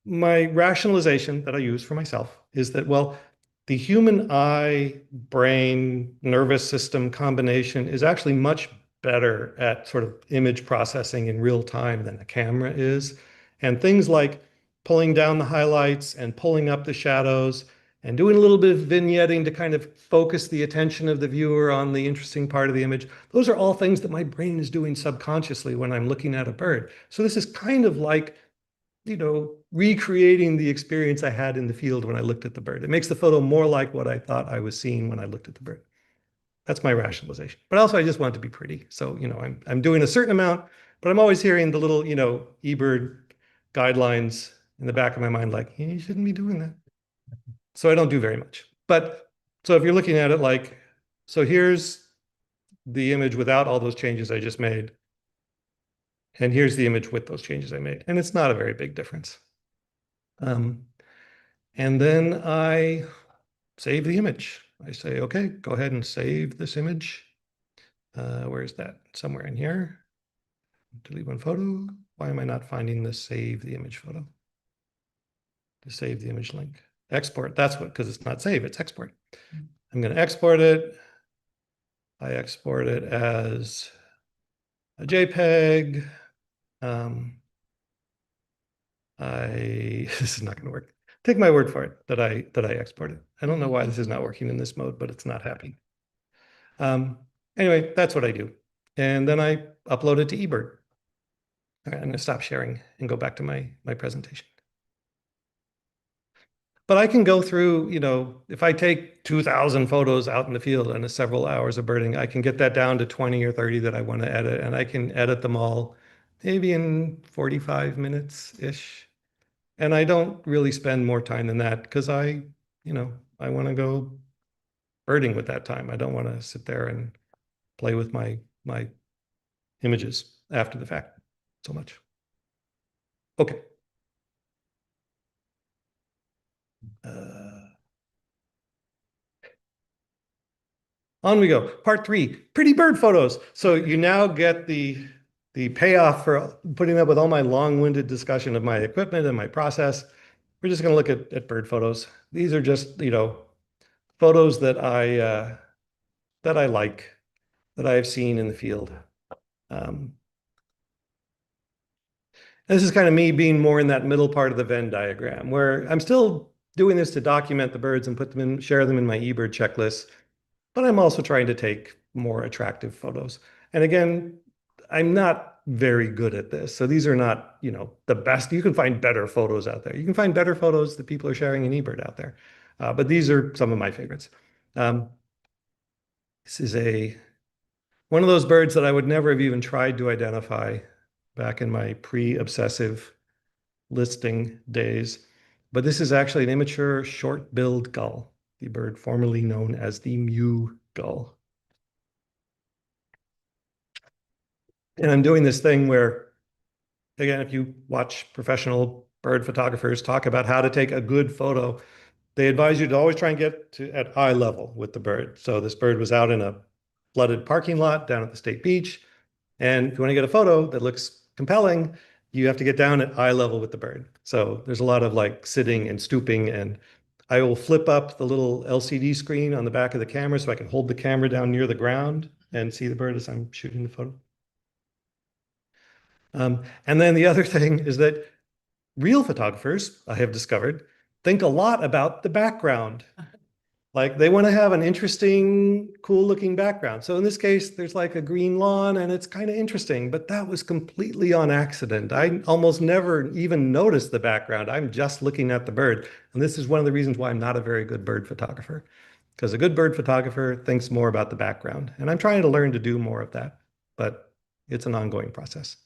my rationalization that I use for myself is that, well, the human eye, brain, nervous system combination is actually much better at sort of image processing in real time than a camera is. And things like pulling down the highlights and pulling up the shadows and doing a little bit of vignetting to kind of focus the attention of the viewer on the interesting part of the image. Those are all things that my brain is doing subconsciously when I'm looking at a bird. So this is kind of like, you know, recreating the experience I had in the field when I looked at the bird. It makes the photo more like what I thought I was seeing when I looked at the bird. That's my rationalization. But also I just want it to be pretty. So, you know, I'm doing a certain amount, but I'm always hearing the little, you know, eBird guidelines in the back of my mind, like, hey, you shouldn't be doing that. So I don't do very much. But so if you're looking at it like, so here's the image without all those changes I just made. And here's the image with those changes I made. And it's not a very big difference. And then I save the image. I say, okay, go ahead and save this image. Where is that? Somewhere in here. Delete one photo. Why am I not finding the save the image photo? To save the image link. Export, that's what, because it's not save, it's export. I'm going to export it. I export it as a JPEG. This is not going to work. Take my word for it that I exported. I don't know why this is not working in this mode, but it's not happy. Anyway, that's what I do. And then I upload it to eBird. All right, I'm going to stop sharing and go back to my presentation. But I can go through, you know, if I take 2,000 photos out in the field and several hours of birding, I can get that down to 20 or 30 that I want to edit, and I can edit them all maybe in 45 minutes-ish. And I don't really spend more time than that because you know, I want to go birding with that time. I don't want to sit there and play with my images after the fact so much. Okay. On we go. Part 3, pretty bird photos. So you now get the payoff for putting up with all my long-winded discussion of my equipment and my process. We're just going to look at bird photos. These are just, you know, photos that I like, that I've seen in the field. This is kind of me being more in that middle part of the Venn diagram, where I'm still doing this to document the birds and put them in, share them in my eBird checklist. but I'm also trying to take more attractive photos. And again, I'm not very good at this. So these are not, the best. You can find better photos out there. You can find better photos that people are sharing in eBird out there. But these are some of my favorites. Um, this is one of those birds that I would never have even tried to identify back in my pre-obsessive listing days. But this is actually an immature short-billed gull, the bird formerly known as the mew gull. And I'm doing this thing where, again, if you watch professional bird photographers talk about how to take a good photo, they advise you to always try and get to at eye level with the bird. So this bird was out in a flooded parking lot down at the state beach. And if you want to get a photo that looks compelling, you have to get down at eye level with the bird. So there's a lot of like sitting and stooping, and I will flip up the little LCD screen on the back of the camera so I can hold the camera down near the ground and see the bird as I'm shooting the photo. And then the other thing is that real photographers, I have discovered, think a lot about the background. Like they want to have an interesting, cool looking background. So in this case, there's like a green lawn and it's kind of interesting, but that was completely on accident. I almost never even noticed the background. I'm just looking at the bird. And this is one of the reasons why I'm not a very good bird photographer, because a good bird photographer thinks more about the background. And I'm trying to learn to do more of that, but it's an ongoing process.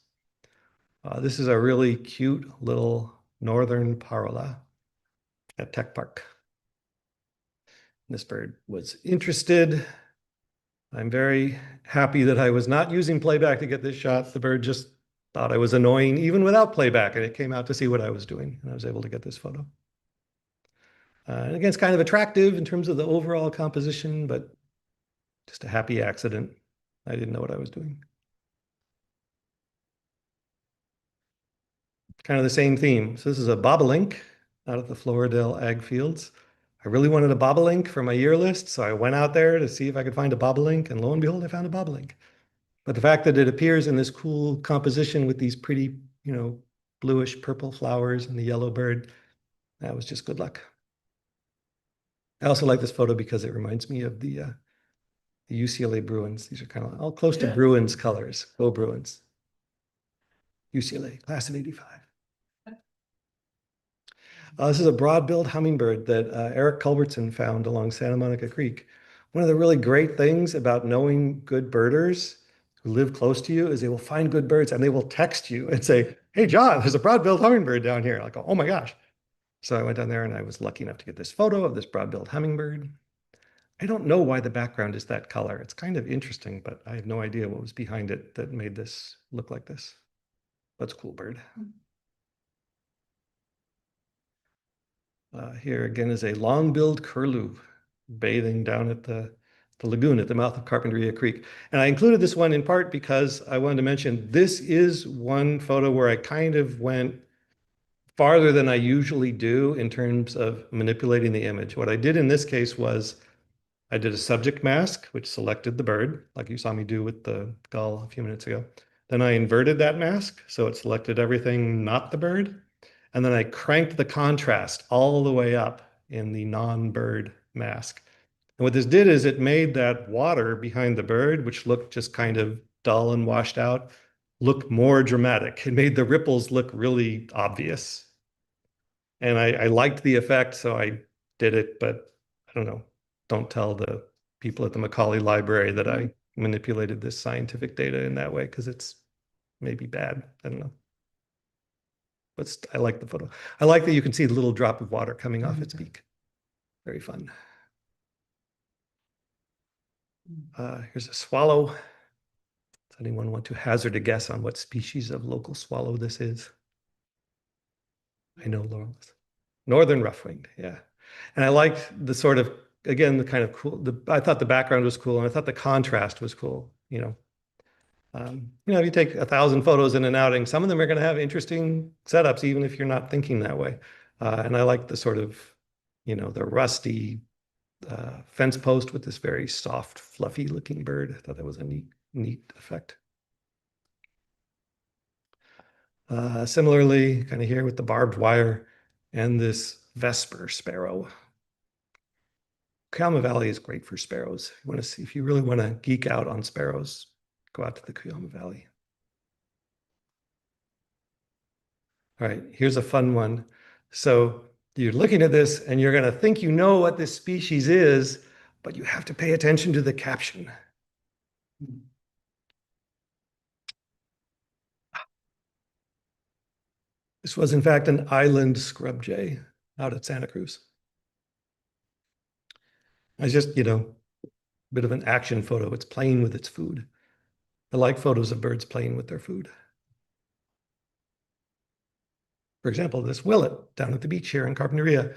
This is a really cute little northern parula at Tech Park. This bird was interested. I'm very happy that I was not using playback to get this shot. The bird just thought I was annoying even without playback, and it came out to see what I was doing, and I was able to get this photo. And again, it's kind of attractive in terms of the overall composition, but just a happy accident. I didn't know what I was doing. Kind of the same theme. So this is a bobolink out at the Floridale Ag Fields. I really wanted a bobolink for my year list, so I went out there to see if I could find a bobolink, and lo and behold, I found a bobolink. But the fact that it appears in this cool composition with these pretty, bluish purple flowers and the yellow bird, that was just good luck. I also like this photo because it reminds me of the UCLA Bruins. These are kind of all close to Bruins colors. Go Bruins. UCLA, class of '85. This is a broad-billed hummingbird that Eric Culbertson found along Santa Monica Creek. One of the really great things about knowing good birders who live close to you is they will find good birds and they will text you and say, "Hey, John, there's a broad-billed hummingbird down here." Like, oh my gosh. So I went down there and I was lucky enough to get this photo of this broad-billed hummingbird. I don't know why the background is that color. It's kind of interesting, but I have no idea what was behind it that made this look like this. That's a cool bird. Here again is a long-billed curlew bathing down at the lagoon at the mouth of Carpinteria Creek. And I included this one in part because I wanted to mention this is one photo where I kind of went farther than I usually do in terms of manipulating the image. What I did in this case was I did a subject mask, which selected the bird, like you saw me do with the gull a few minutes ago. Then I inverted that mask, so it selected everything not the bird. And then I cranked the contrast all the way up in the non-bird mask. And what this did is it made that water behind the bird, which looked just kind of dull and washed out, look more dramatic. It made the ripples look really obvious. And I liked the effect, so I did it, but I don't know. Don't tell the people at the Macaulay Library that I manipulated this scientific data in that way because it's maybe bad. I don't know. But I like the photo. I like that you can see the little drop of water coming off its beak. Very fun. Here's a swallow. Does anyone want to hazard a guess on what species of local swallow this is? I know Laurel is. Northern rough-winged, yeah. And I liked the sort of, again, the kind of cool, I thought the background was cool and I thought the contrast was cool, if you take 1,000 photos in an outing, some of them are going to have interesting setups, even if you're not thinking that way. And I like the sort of, the rusty fence post with this very soft, fluffy looking bird. I thought that was a neat effect. Similarly, kind of here with the barbed wire and this Vesper sparrow. Cuyama Valley is great for sparrows. You want to see, if you really want to geek out on sparrows, go out to the Cuyama Valley. All right, here's a fun one. So you're looking at this and you're going to think you know what this species is, but you have to pay attention to the caption. This was, in fact, an island scrub jay out at Santa Cruz. It's just, a bit of an action photo. It's playing with its food. I like photos of birds playing with their food. For example, this willet down at the beach here in Carpinteria,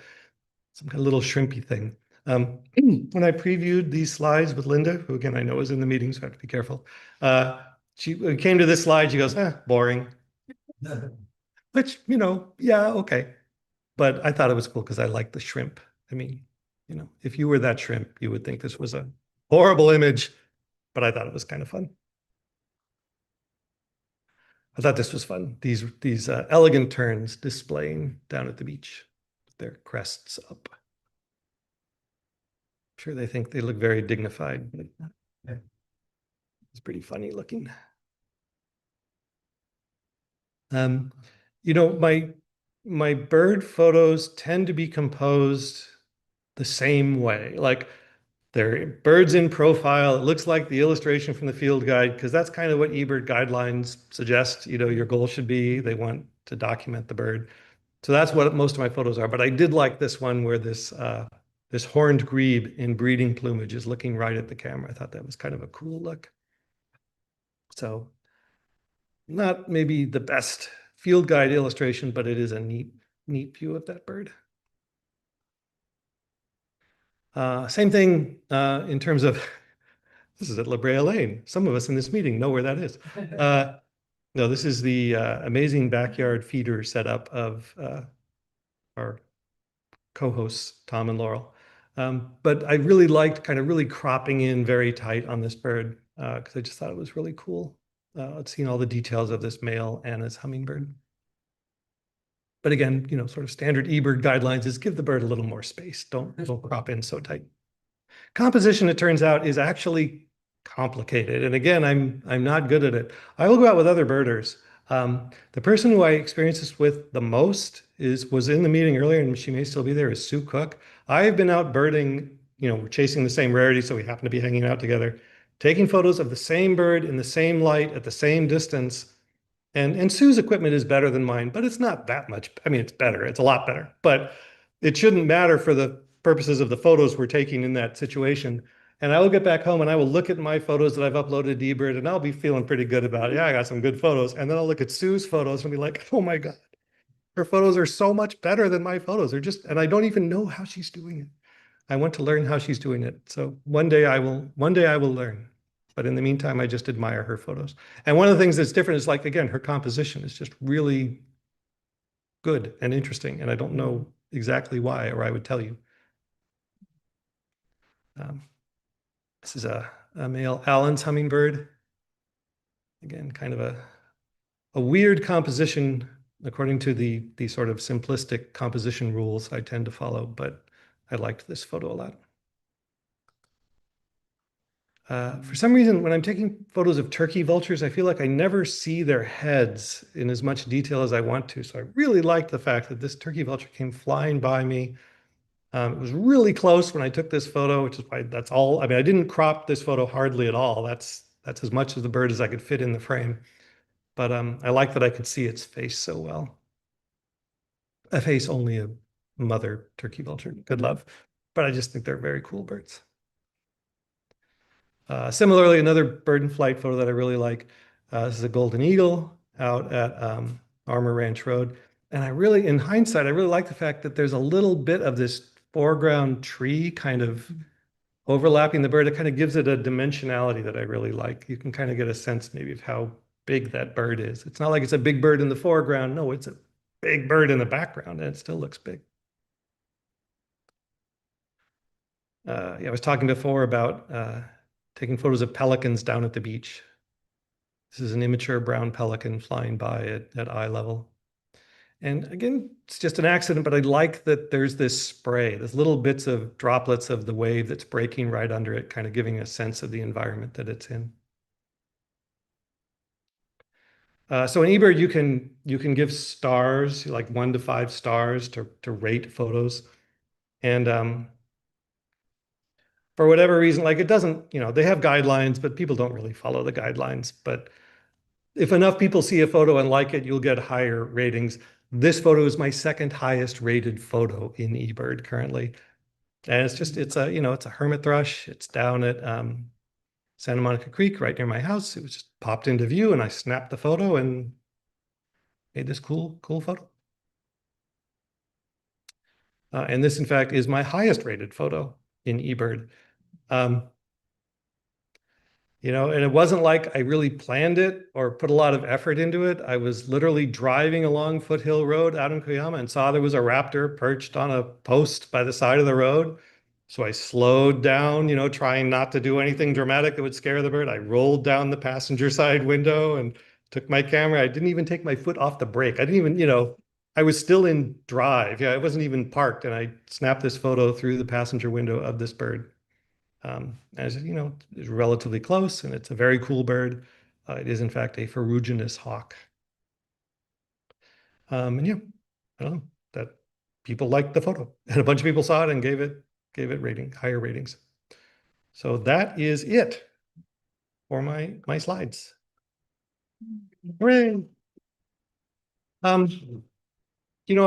some kind of little shrimpy thing. When I previewed these slides with Linda, who again I know is in the meeting, so I have to be careful. She came to this slide, she goes, boring. Which, yeah, okay. But I thought it was cool because I like the shrimp. I mean, if you were that shrimp, you would think this was a horrible image, but I thought it was kind of fun. I thought this was fun. These elegant terns displaying down at the beach, with their crests up. I'm sure they think they look very dignified, but it's pretty funny looking. My bird photos tend to be composed the same way. Like they're birds in profile. It looks like the illustration from the field guide, because that's kind of what eBird guidelines suggest, your goal should be. They want to document the bird. So that's what most of my photos are. But I did like this one where this horned grebe in breeding plumage is looking right at the camera. I thought that was kind of a cool look. So not maybe the best field guide illustration, but it is a neat view of that bird. Same thing in terms of, this is at La Brea Lane. Some of us in this meeting know where that is. No, this is the amazing backyard feeder setup of our co-hosts, Tom and Laurel. But I really liked kind of really cropping in very tight on this bird because I just thought it was really cool. Seeing all the details of this male and his hummingbird. But again, sort of standard eBird guidelines is give the bird a little more space. Don't crop in so tight. Composition, it turns out, is actually complicated. And again, I'm not good at it. I will go out with other birders. The person who I experienced this with the most was in the meeting earlier, and she may still be there, is Sue Cook. I've been out birding, we're chasing the same rarity, so we happen to be hanging out together, taking photos of the same bird in the same light at the same distance. And Sue's equipment is better than mine, but it's not that much. I mean, it's better. It's a lot better, but it shouldn't matter for the purposes of the photos we're taking in that situation. And I will get back home and I will look at my photos that I've uploaded to eBird and I'll be feeling pretty good about it. Yeah, I got some good photos. And then I'll look at Sue's photos and be like, oh my God, her photos are so much better than my photos. They're just, and I don't even know how she's doing it. I want to learn how she's doing it. So one day I will learn. But in the meantime, I just admire her photos. And one of the things that's different is like, again, her composition is just really good and interesting. And I don't know exactly why, or I would tell you. This is a male Allen's hummingbird. Again, kind of a weird composition according to the sort of simplistic composition rules I tend to follow, but I liked this photo a lot. For some reason, when I'm taking photos of turkey vultures, I feel like I never see their heads in as much detail as I want to. So I really liked the fact that this turkey vulture came flying by me. It was really close when I took this photo, which is why that's all. I mean, I didn't crop this photo hardly at all. That's as much of the bird as I could fit in the frame. But I like that I could see its face so well. A face only a mother turkey vulture could love. But I just think they're very cool birds. Similarly, another bird in flight photo that I really like. This is a golden eagle out at Armour Ranch Road. And in hindsight, I really like the fact that there's a little bit of this foreground tree kind of overlapping the bird. It kind of gives it a dimensionality that I really like. You can kind of get a sense maybe of how big that bird is. It's not like it's a big bird in the foreground. No, it's a big bird in the background and it still looks big. Yeah, I was talking before about taking photos of pelicans down at the beach. This is an immature brown pelican flying by at eye level. And again, it's just an accident, but I like that there's this spray, there's little bits of droplets of the wave that's breaking right under it, kind of giving a sense of the environment that it's in. So in eBird, you can give stars, like 1 to 5 stars to rate photos. And for whatever reason, like it doesn't, they have guidelines, but people don't really follow the guidelines. But if enough people see a photo and like it, you'll get higher ratings. This photo is my second highest rated photo in eBird currently. And it's a hermit thrush. It's down at Santa Monica Creek right near my house. It was just popped into view and I snapped the photo and made this cool photo. And this, in fact, is my highest rated photo in eBird. Um, and it wasn't like I really planned it or put a lot of effort into it. I was literally driving along Foothill Road out in Koyama and saw there was a raptor perched on a post by the side of the road. So I slowed down, trying not to do anything dramatic that would scare the bird. I rolled down the passenger side window and took my camera. I didn't even take my foot off the brake. I didn't even, I was still in drive. Yeah, I wasn't even parked. And I snapped this photo through the passenger window of this bird. As you know, it's relatively close and it's a very cool bird. It is in fact a ferruginous hawk. And yeah, I don't know that people liked the photo and a bunch of people saw it and gave it higher ratings. So that is it for my slides. Hooray. I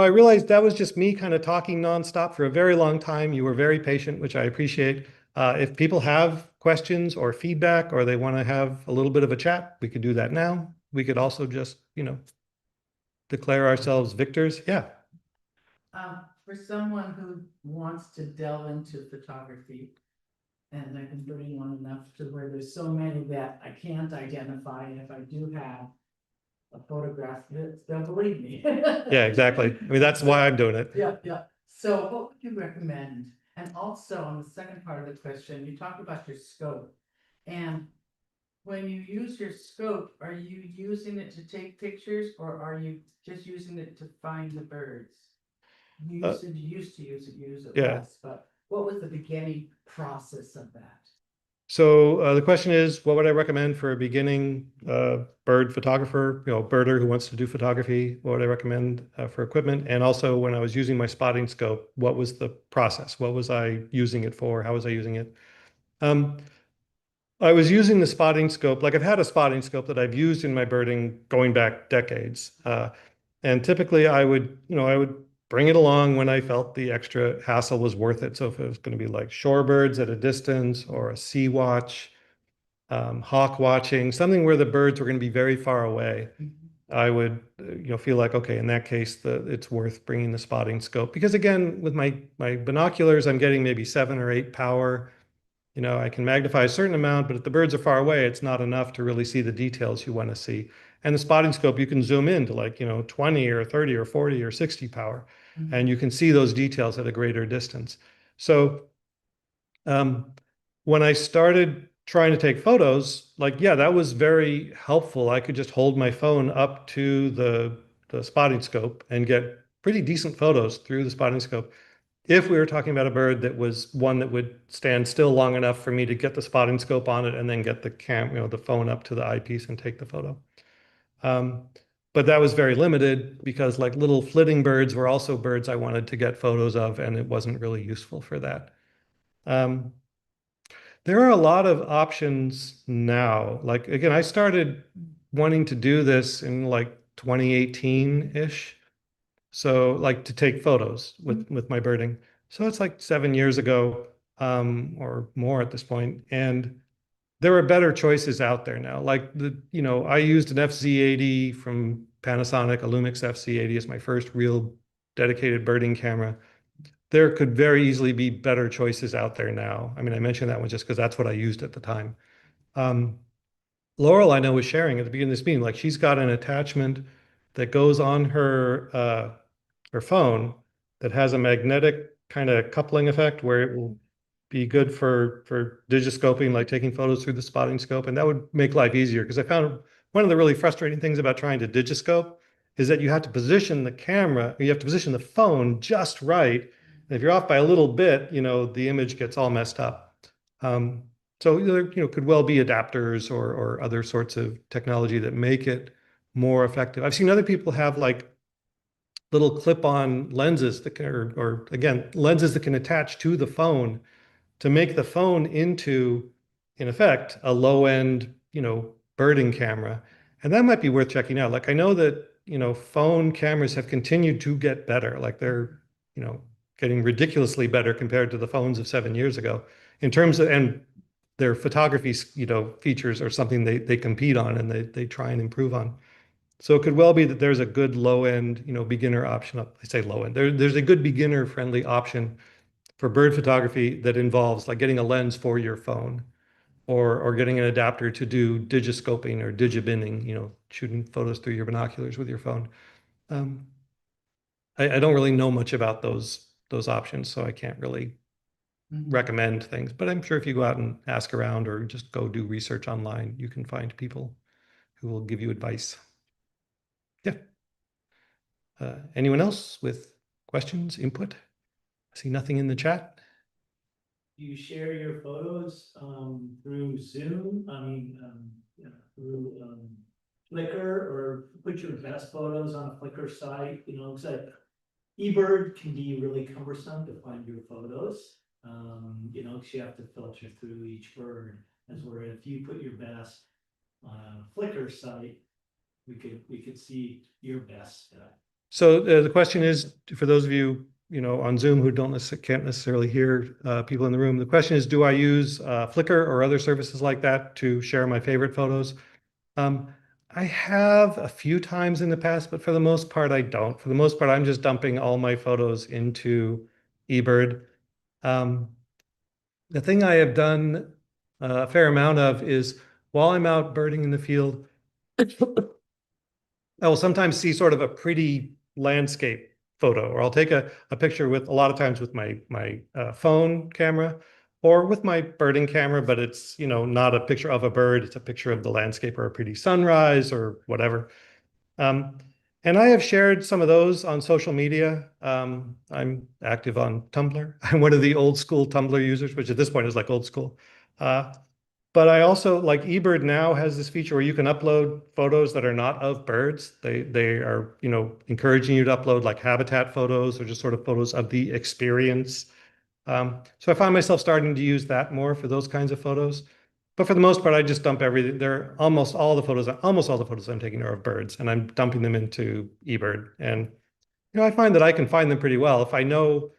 realized that was just me kind of talking nonstop for a very long time. You were very patient, which I appreciate. If people have questions or feedback, or they want to have a little bit of a chat, we could do that now. We could also just, declare ourselves victors. Yeah. For someone who wants to delve into photography, and I've been doing one enough to where there's so many that I can't identify, and if I do have a photograph, they'll believe me. Yeah, exactly. I mean, that's why I'm doing it. Yeah. So what would you recommend? And also on the second part of the question, you talked about your scope. And when you use your scope, are you using it to take pictures or are you just using it to find the birds? You said you used to use it Yeah. less, but what was the beginning process of that? So the question is, what would I recommend for a beginning bird photographer, birder who wants to do photography? What would I recommend for equipment? And also, when I was using my spotting scope, what was the process? What was I using it for? How was I using it? I was using the spotting scope, like I've had a spotting scope that I've used in my birding going back decades. And typically I would bring it along when I felt the extra hassle was worth it. So if it was going to be like shorebirds at a distance or a sea watch, hawk watching, something where the birds were going to be very far away, I would feel like, okay, in that case, it's worth bringing the spotting scope. Because again, with my binoculars, I'm getting maybe 7 or 8 power. I can magnify a certain amount, but if the birds are far away, it's not enough to really see the details you want to see. And the spotting scope, you can zoom in to like, 20 or 30 or 40 or 60 power, and you can see those details at a greater distance. So when I started trying to take photos, like, yeah, that was very helpful. I could just hold my phone up to the spotting scope and get pretty decent photos through the spotting scope. If we were talking about a bird that was one that would stand still long enough for me to get the spotting scope on it and then get the phone up to the eyepiece and take the photo. But that was very limited because like little flitting birds were also birds I wanted to get photos of, and it wasn't really useful for that. There are a lot of options now. Like, again, I started wanting to do this in like 2018-ish. So like to take photos with my birding. So it's like 7 years ago, or more at this point. And there are better choices out there now. Like I used an FZ80 from Panasonic, a Lumix FZ80 as my first real dedicated birding camera. There could very easily be better choices out there now. I mean, I mentioned that one just because that's what I used at the time. Laurel, I know, was sharing at the beginning of this meeting, like she's got an attachment that goes on her phone that has a magnetic kind of coupling effect where it will be good for digiscoping, like taking photos through the spotting scope. And that would make life easier because I found one of the really frustrating things about trying to digiscope is that you have to position the camera, or you have to position the phone just right. And if you're off by a little bit, the image gets all messed up. So there, could well be adapters or other sorts of technology that make it more effective. I've seen other people have like little clip-on lenses that can, or again, lenses that can attach to the phone to make the phone into, in effect, a low-end, birding camera. And that might be worth checking out. Like I know that, phone cameras have continued to get better. Like they're, getting ridiculously better compared to the phones of 7 years ago in terms of, and their photography, features are something they compete on and they try and improve on. So it could well be that there's a good low-end, beginner option. I say low-end. There's a good beginner-friendly option for bird photography that involves like getting a lens for your phone or getting an adapter to do digiscoping or digibinning, shooting photos through your binoculars with your phone. Um, I don't really know much about those options, so I can't really recommend things. But I'm sure if you go out and ask around or just go do research online, you can find people who will give you advice. Yeah. Anyone else with questions, input? I see nothing in the chat. Do you share your photos through Zoom? Through Flickr, or put your best photos on a Flickr site? Because like eBird can be really cumbersome to find your photos. Because you have to filter through each bird. As where if you put your best on a Flickr site, we could see your best. So the question is, for those of you, on Zoom who can't necessarily hear people in the room, the question is, do I use Flickr or other services like that to share my favorite photos? I have a few times in the past, but for the most part, I don't. For the most part, I'm just dumping all my photos into eBird. The thing I have done a fair amount of is while I'm out birding in the field, I will sometimes see sort of a pretty landscape photo, or I'll take a picture with a lot of times with my phone camera or with my birding camera, but it's, not a picture of a bird. It's a picture of the landscape or a pretty sunrise or whatever. And I have shared some of those on social media. I'm active on Tumblr. I'm one of the old school Tumblr users, which at this point is like old school. But I also like eBird now has this feature where you can upload photos that are not of birds. They are, encouraging you to upload like habitat photos or just sort of photos of the experience. So I find myself starting to use that more for those kinds of photos. But for the most part, I just dump everything. Almost all the photos I'm taking are of birds, and I'm dumping them into eBird. And I find that I can find them pretty well if I can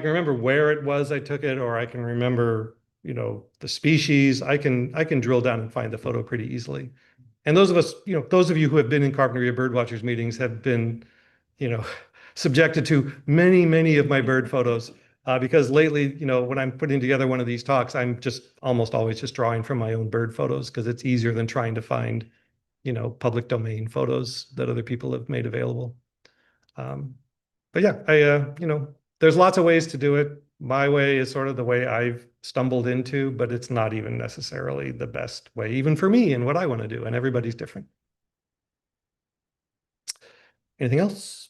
remember where it was I took it, or I can remember the species. I can drill down and find the photo pretty easily. And those of you who have been in Carpinteria Birdwatchers meetings have been subjected to many of my bird photos. Because lately, when I'm putting together one of these talks, I'm just almost always just drawing from my own bird photos because it's easier than trying to find, public domain photos that other people have made available. But yeah, there's lots of ways to do it. My way is sort of the way I've stumbled into, but it's not even necessarily the best way, even for me and what I want to do, and everybody's different. Anything else?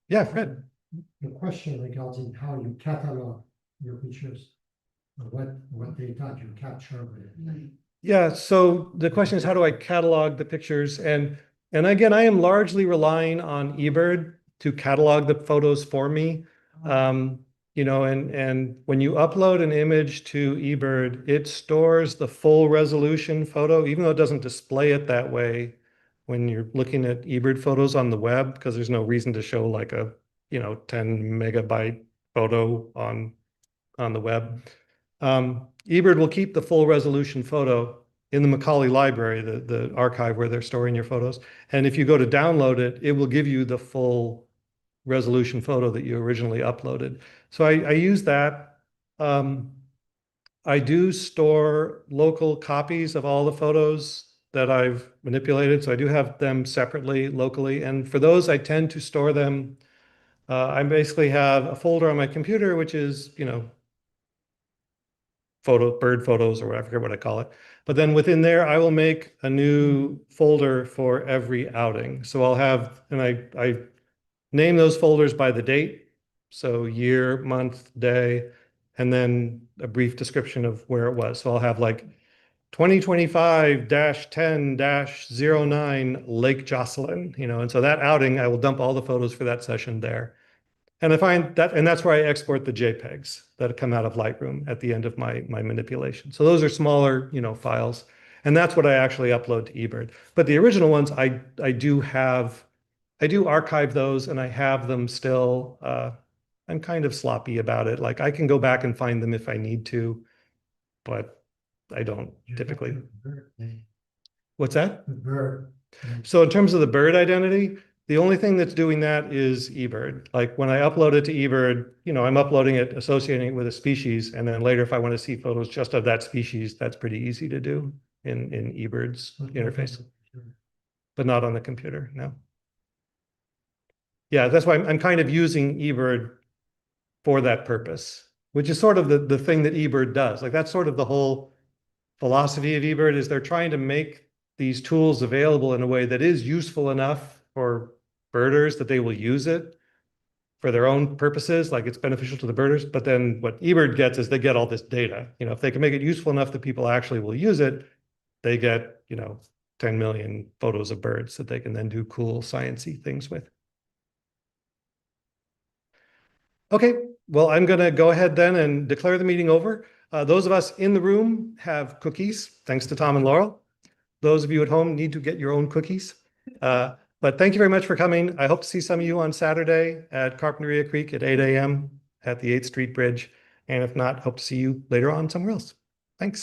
Yeah, Fred. The question regarding how you catalog your pictures, or what data you capture with it. Yeah, so the question is, how do I catalog the pictures? And again, I am largely relying on eBird to catalog the photos for me. And when you upload an image to eBird, it stores the full resolution photo, even though it doesn't display it that way when you're looking at eBird photos on the web, because there's no reason to show like a 10 megabyte photo on the web. eBird will keep the full resolution photo in the Macaulay library, the archive where they're storing your photos. And if you go to download it, it will give you the full resolution photo that you originally uploaded. So I use that. I do store local copies of all the photos that I've manipulated. So I do have them separately locally. And for those, I tend to store them. I basically have a folder on my computer, which is, bird photos or whatever, I forget what I call it. But then within there, I will make a new folder for every outing. So I'll have, and I name those folders by the date. So year, month, day, and then a brief description of where it was. So I'll have like 2025-10-09 Lake Jocelyn, and so that outing, I will dump all the photos for that session there. And I find that, and that's where I export the JPEGs that come out of Lightroom at the end of my manipulation. So those are smaller, files. And that's what I actually upload to eBird. But the original ones, I do archive those and I have them still. I'm kind of sloppy about it. Like I can go back and find them if I need to, but I don't typically. What's that? The bird. So in terms of the bird identity, the only thing that's doing that is eBird. Like when I upload it to eBird, I'm uploading it, associating it with a species. And then later, if I want to see photos just of that species, that's pretty easy to do in eBird's interface, but not on the computer, no. Yeah, that's why I'm kind of using eBird for that purpose, which is sort of the thing that eBird does. Like that's sort of the whole philosophy of eBird is they're trying to make these tools available in a way that is useful enough for birders that they will use it for their own purposes, like it's beneficial to the birders. But then what eBird gets is they get all this data. If they can make it useful enough that people actually will use it, they get, 10 million photos of birds that they can then do cool sciencey things with. Okay, well, I'm going to go ahead then and declare the meeting over. Those of us in the room have cookies, thanks to Tom and Laurel. Those of you at home need to get your own cookies. But thank you very much for coming. I hope to see some of you on Saturday at Carpinteria Creek at 8 a.m. at the 8th Street Bridge. And if not, hope to see you later on somewhere else. Thanks.